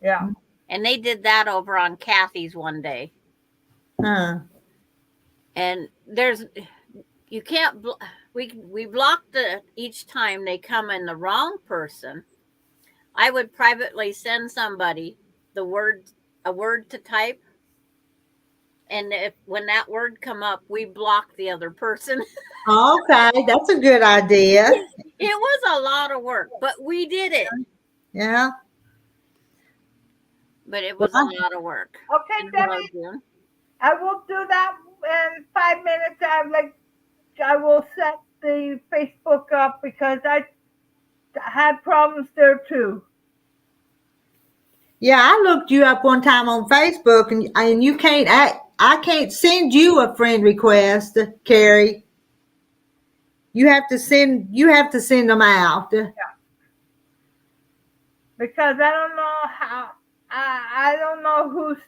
Yeah. And they did that over on Kathy's one day. Huh. And you can't, we blocked it each time they come in the wrong person. I would privately send somebody a word to type. And when that word come up, we block the other person. Okay, that's a good idea. It was a lot of work, but we did it. Yeah. But it was a lot of work. Okay, Debbie, I will do that in 5 minutes. I will set the Facebook up because I had problems there too. Yeah, I looked you up one time on Facebook, and you can't. I can't send you a friend request, Carrie. You have to send them out. Yeah. Because I don't know how. I don't know who's.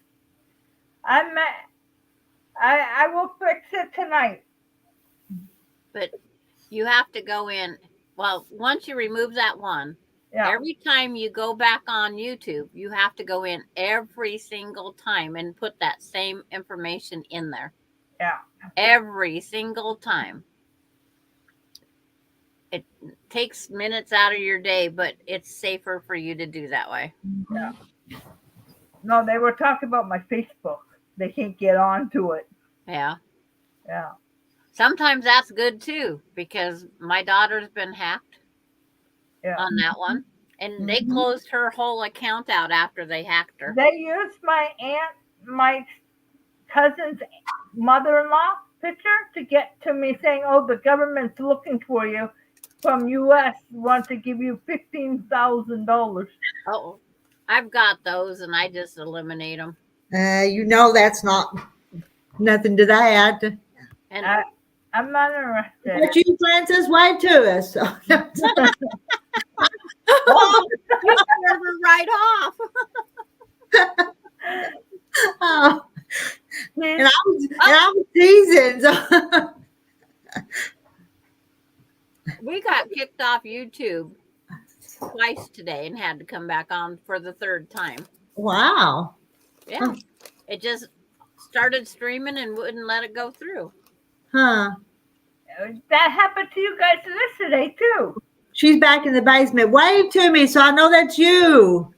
I will fix it tonight. But you have to go in. Well, once you remove that one, Yeah. every time you go back on YouTube, you have to go in every single time and put that same information in there. Yeah. Every single time. It takes minutes out of your day, but it's safer for you to do that way. Yeah. No, they were talking about my Facebook. They can't get onto it. Yeah. Yeah. Sometimes that's good too, because my daughter's been hacked Yeah. on that one. And they Mhm. closed her whole account out after they hacked her. They used my cousin's mother-in-law picture to get to me saying, "Oh, the government's looking for you from U.S. Want to give you $15,000." Oh, I've got those and I just eliminate them. You know that's not nothing to that. And I'm not interested. But you, Francis, wave to us. oh, you turned her right off. Oh, and I was teasing. So. We got kicked off YouTube twice today and had to come back on for the third time. Wow. Yeah. It just started streaming and wouldn't let it go through. Huh. That happened to you guys yesterday too. She's back in the basement. Wave to me so I know that's you.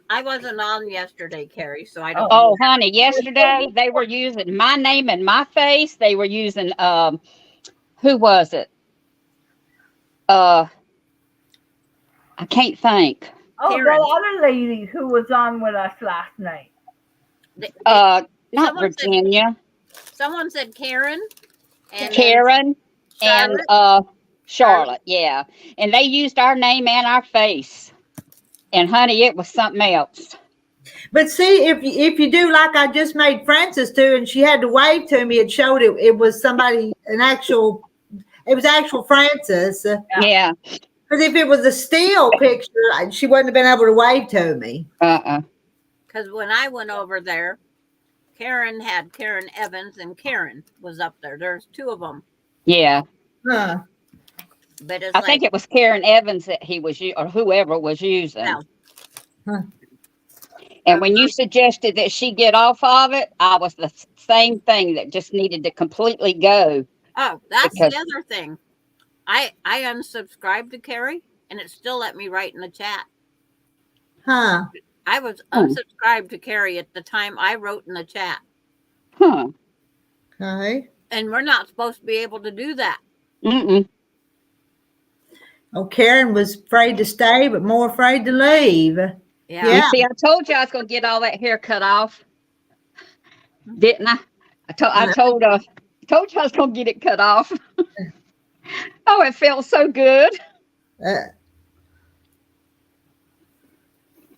I wasn't on yesterday, Carrie, so I don't Oh, honey, yesterday they were using my name and my face. They were using who was it? I can't think. Oh, Karen. that other lady who was on with us last night. Not someone Virginia. Someone said Karen. And Karen Charlotte. and Charlotte, yeah. And they used our name and our face. And honey, it was something else. But see, if you do like I just made Francis do, and she had to wave to me, it showed it was somebody, it was actual Francis. Yeah. Because if it was a still picture, she wouldn't have been able to wave to me. Because when I went over there, Karen had Karen Evans and Karen was up there. There's two of them. Yeah. Huh. But it's I think it was Karen Evans that he was, or whoever was using. Yeah. Huh. And when you suggested that she get off of it, I was the same thing that just needed to completely go. Oh, that's the other thing. I unsubscribed to Carrie, and it still let me write in the chat. Huh. I was unsubscribed to Carrie at the time I wrote in the chat. Huh. Okay. And we're not supposed to be able to do that. Mm-mm. Oh, Karen was afraid to stay, but more afraid to leave. Yeah. You see, I told you I was going to get all that hair cut off, didn't I? I told you I was going to get it cut off. Oh, it felt so good.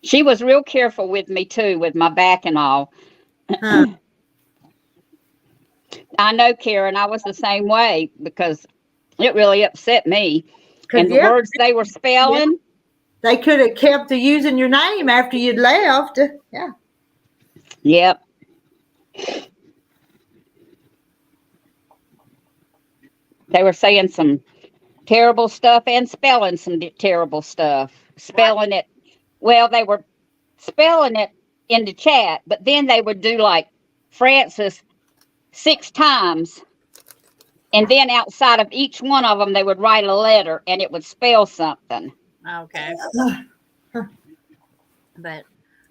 She was real careful with me too, with my back and all. Huh. I know, Karen, I was the same way because it really upset me. And the Yeah, words they were spelling. They could have kept using your name after you'd left. Yeah. Yep. They were saying some terrible stuff and spelling some terrible stuff. Spelling it. Well, they were spelling it in the chat, but then they would do like Francis 6 times. And then outside of each one of them, they would write a letter and it would spell something. Okay. But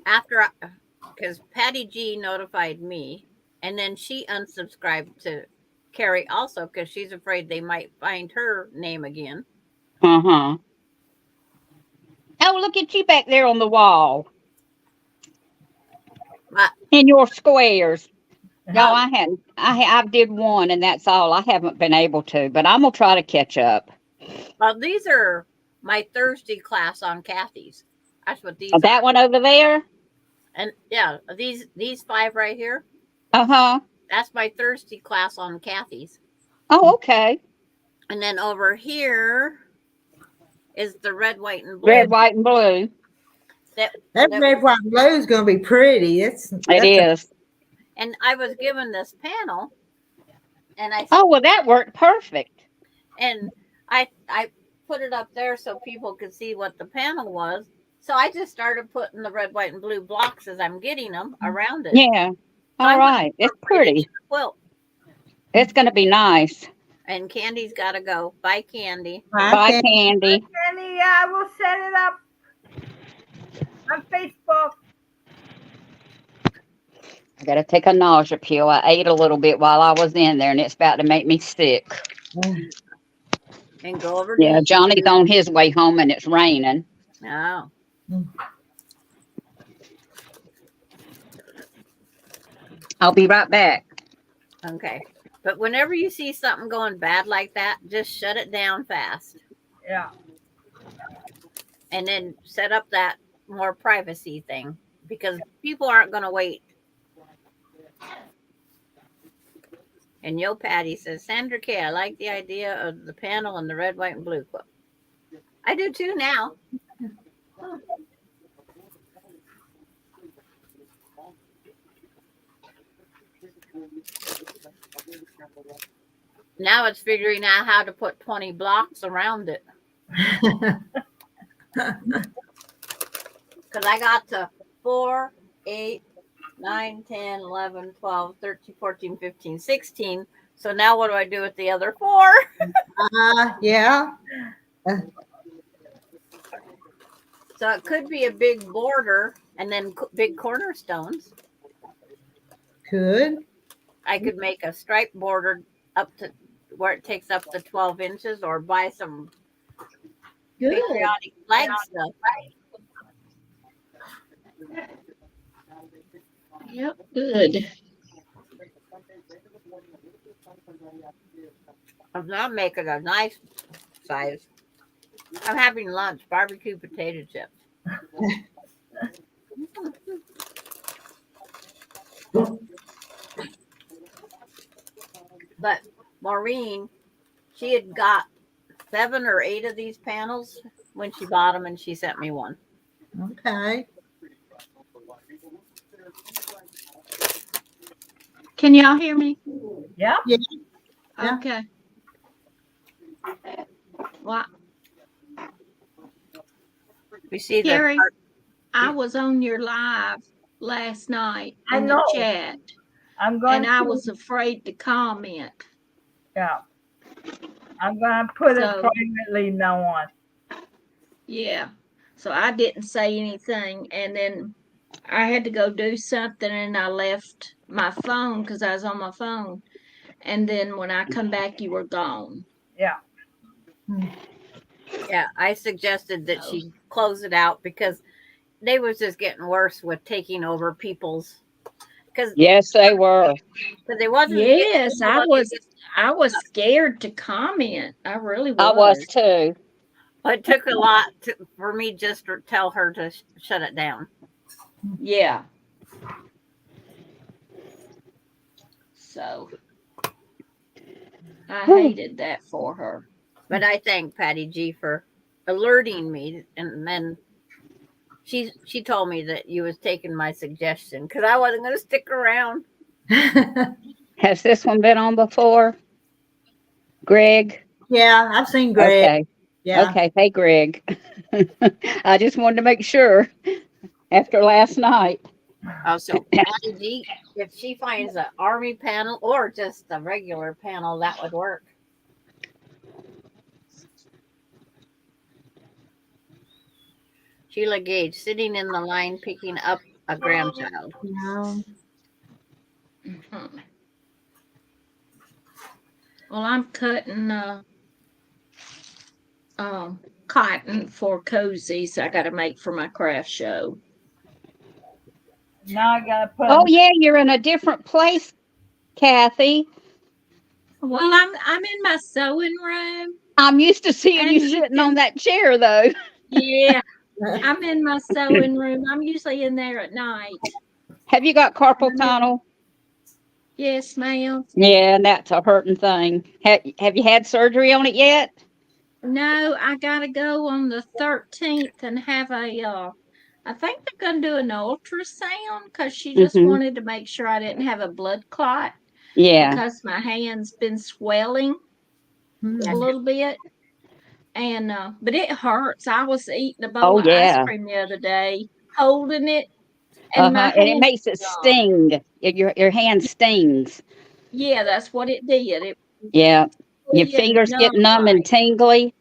after, because Patty G notified me, and then she unsubscribed to Carrie also because she's afraid they might find her name again. Uh-huh. Oh, look at you back there on the wall. In your squares. No, I hadn't. I did one, and that's all. I haven't been able to, but I'm gonna try to catch up. Well, these are my Thursday class on Kathy's. That's what these. That one over there. And yeah, these 5 right here. Uh-huh. That's my Thursday class on Kathy's. Oh, okay. And then over here is the red, white, and blue. Red, white, and blue. That red, white, and blue is going to be pretty. It is. And I was given this panel, and I. Oh, well, that worked perfect. And I put it up there so people could see what the panel was. So I just started putting the red, white, and blue blocks as I'm getting them around it. Yeah. All right. It's pretty. Well, it's going to be nice. And Candy's got to go. Bye, Candy. Bye, Candy. Candy, I will set it up on Facebook. I got to take a nausea pill. I ate a little bit while I was in there, and it's about to make me sick. and go over to Yeah, Johnny's YouTube. on his way home and it's raining. Oh, I'll be right back. okay. But whenever you see something going bad like that, just shut it down fast. Yeah. And then set up that more privacy thing because people aren't going to wait. And Yo Patty says, Sandra K, I like the idea of the panel and the red, white, and blue quilt. I do too now. Now it's figuring out how to put 20 blocks around it. Because I got to 4, 8, 9, 10, 11, 12, 13, 14, 15, 16. So now what do I do with the other 4? Yeah. So it could be a big border and then big cornerstones. Could. I could make a stripe border up to where it takes up to 12 inches or buy some Good. patriotic flag stuff. Yep, good. I'm not making a nice size. I'm having lunch, barbecue potato chips. But Maureen, she had got 7 or 8 of these panels when she bought them, and she sent me one. Okay. Can y'all hear me? Yeah. Yeah. Okay. Well, We see Carrie, the I was on your live last night I in know. the chat, I'm going and I to, was afraid to comment. yeah. I'm going to put it So- privately now on. Yeah. So I didn't say anything, and then I had to go do something, and I left my phone because I was on my phone. And then when I come back, you were gone. Yeah. yeah, I suggested that she close it out because they was just getting worse with taking over people's. Because Yes, they were. they wasn't. Yes, I was scared to comment. I really was. I was too. It took a lot for me just to tell her to shut it down. Yeah. So I hated that for her. But I thank Patty G for alerting me, and then she told me that you was taking my suggestion because I wasn't going to stick around. Has this one been on before? Greg? Yeah, I've seen Greg. Okay. Yeah. Okay. Hey, Greg. I just wanted to make sure after last night. Also, Patty G, if she finds an army panel or just a regular panel, that would work. Sheila Gage sitting in the line picking up a grandchild. No. Mhm. Well, I'm cutting cotton for cozies I got to make for my craft show. Now I got to put Oh, yeah. You're in a different place, Kathy. Well, I'm in my sewing room. I'm used to seeing And you you sitting on that chair, though. Yeah, I'm in my sewing room. I'm usually in there at night. Have you got carpal tunnel? Yes, ma'am. Yeah, and that's a hurting thing. Have you had surgery on it yet? No, I gotta go on the 13th and have a I think they're gonna do an ultrasound because she just Mhm. wanted to make sure I didn't have a blood clot Yeah. because my hand's been swelling a little bit. And but it hurts. I was eating a bowl Oh, of yeah. ice cream the other day, holding it, and my And it hand makes it was numb. sting. Your hand stings. Yeah, that's what it did. Yeah. Your It fingers get numb numb and tingly.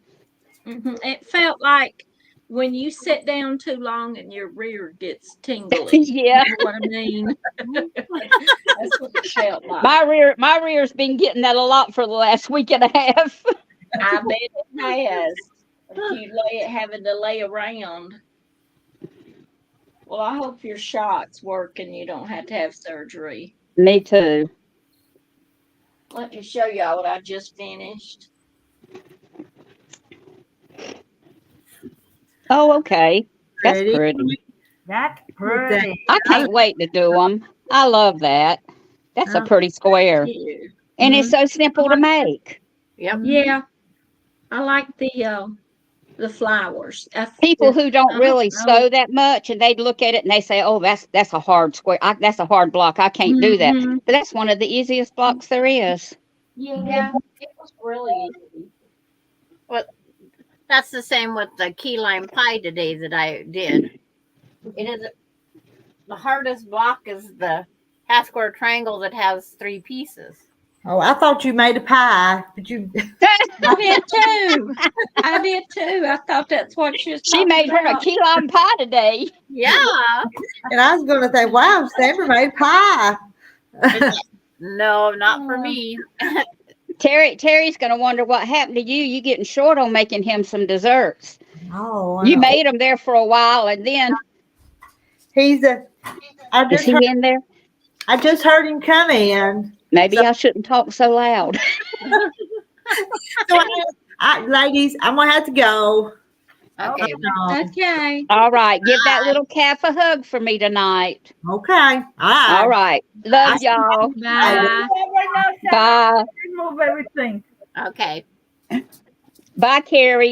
It felt like when you sit down too long and your rear gets tingly. Yeah. You know what I mean? That's what it felt like. My rear's been getting that a lot for the last week and a half. I bet it has. If you having to lay around. Well, I hope your shots work and you don't have to have surgery. Me too. Let me show y'all what I just finished. Oh, okay. That's Pretty. pretty. That's pretty. I can't wait to do them. I love that. That's a Oh. pretty square. Yeah. And it's so simple to make. Yep. Yeah. I like the flowers. People who don't really know. sew that much, and they'd look at it and they say, "Oh, that's a hard square. That's a hard block. I can't do that." Mhm. But that's one of the easiest blocks there is. Yeah, it was really easy. Well, that's the same with the key lime pie today that I did. It is the hardest block is the half square triangle that has 3 pieces. Oh, I thought you made a pie, but you. I did too. I did too. I thought that's what she was She talking made her a about. key lime pie today. Yeah. And I was going to think, wow, Sandra made pie. No, not for me. Terry's gonna wonder what happened to you. You getting short on making him some desserts. Oh, You made them there for a while, and then he's a. is he in there? I just heard him come in. Maybe I shouldn't talk so loud. So ladies, I'm gonna have to go. Okay. Okay. All right, give that little calf a hug for me tonight. Okay. All right, love y'all. Bye. Right now, Sarah, Bye. remove everything. Okay. Bye, Carrie.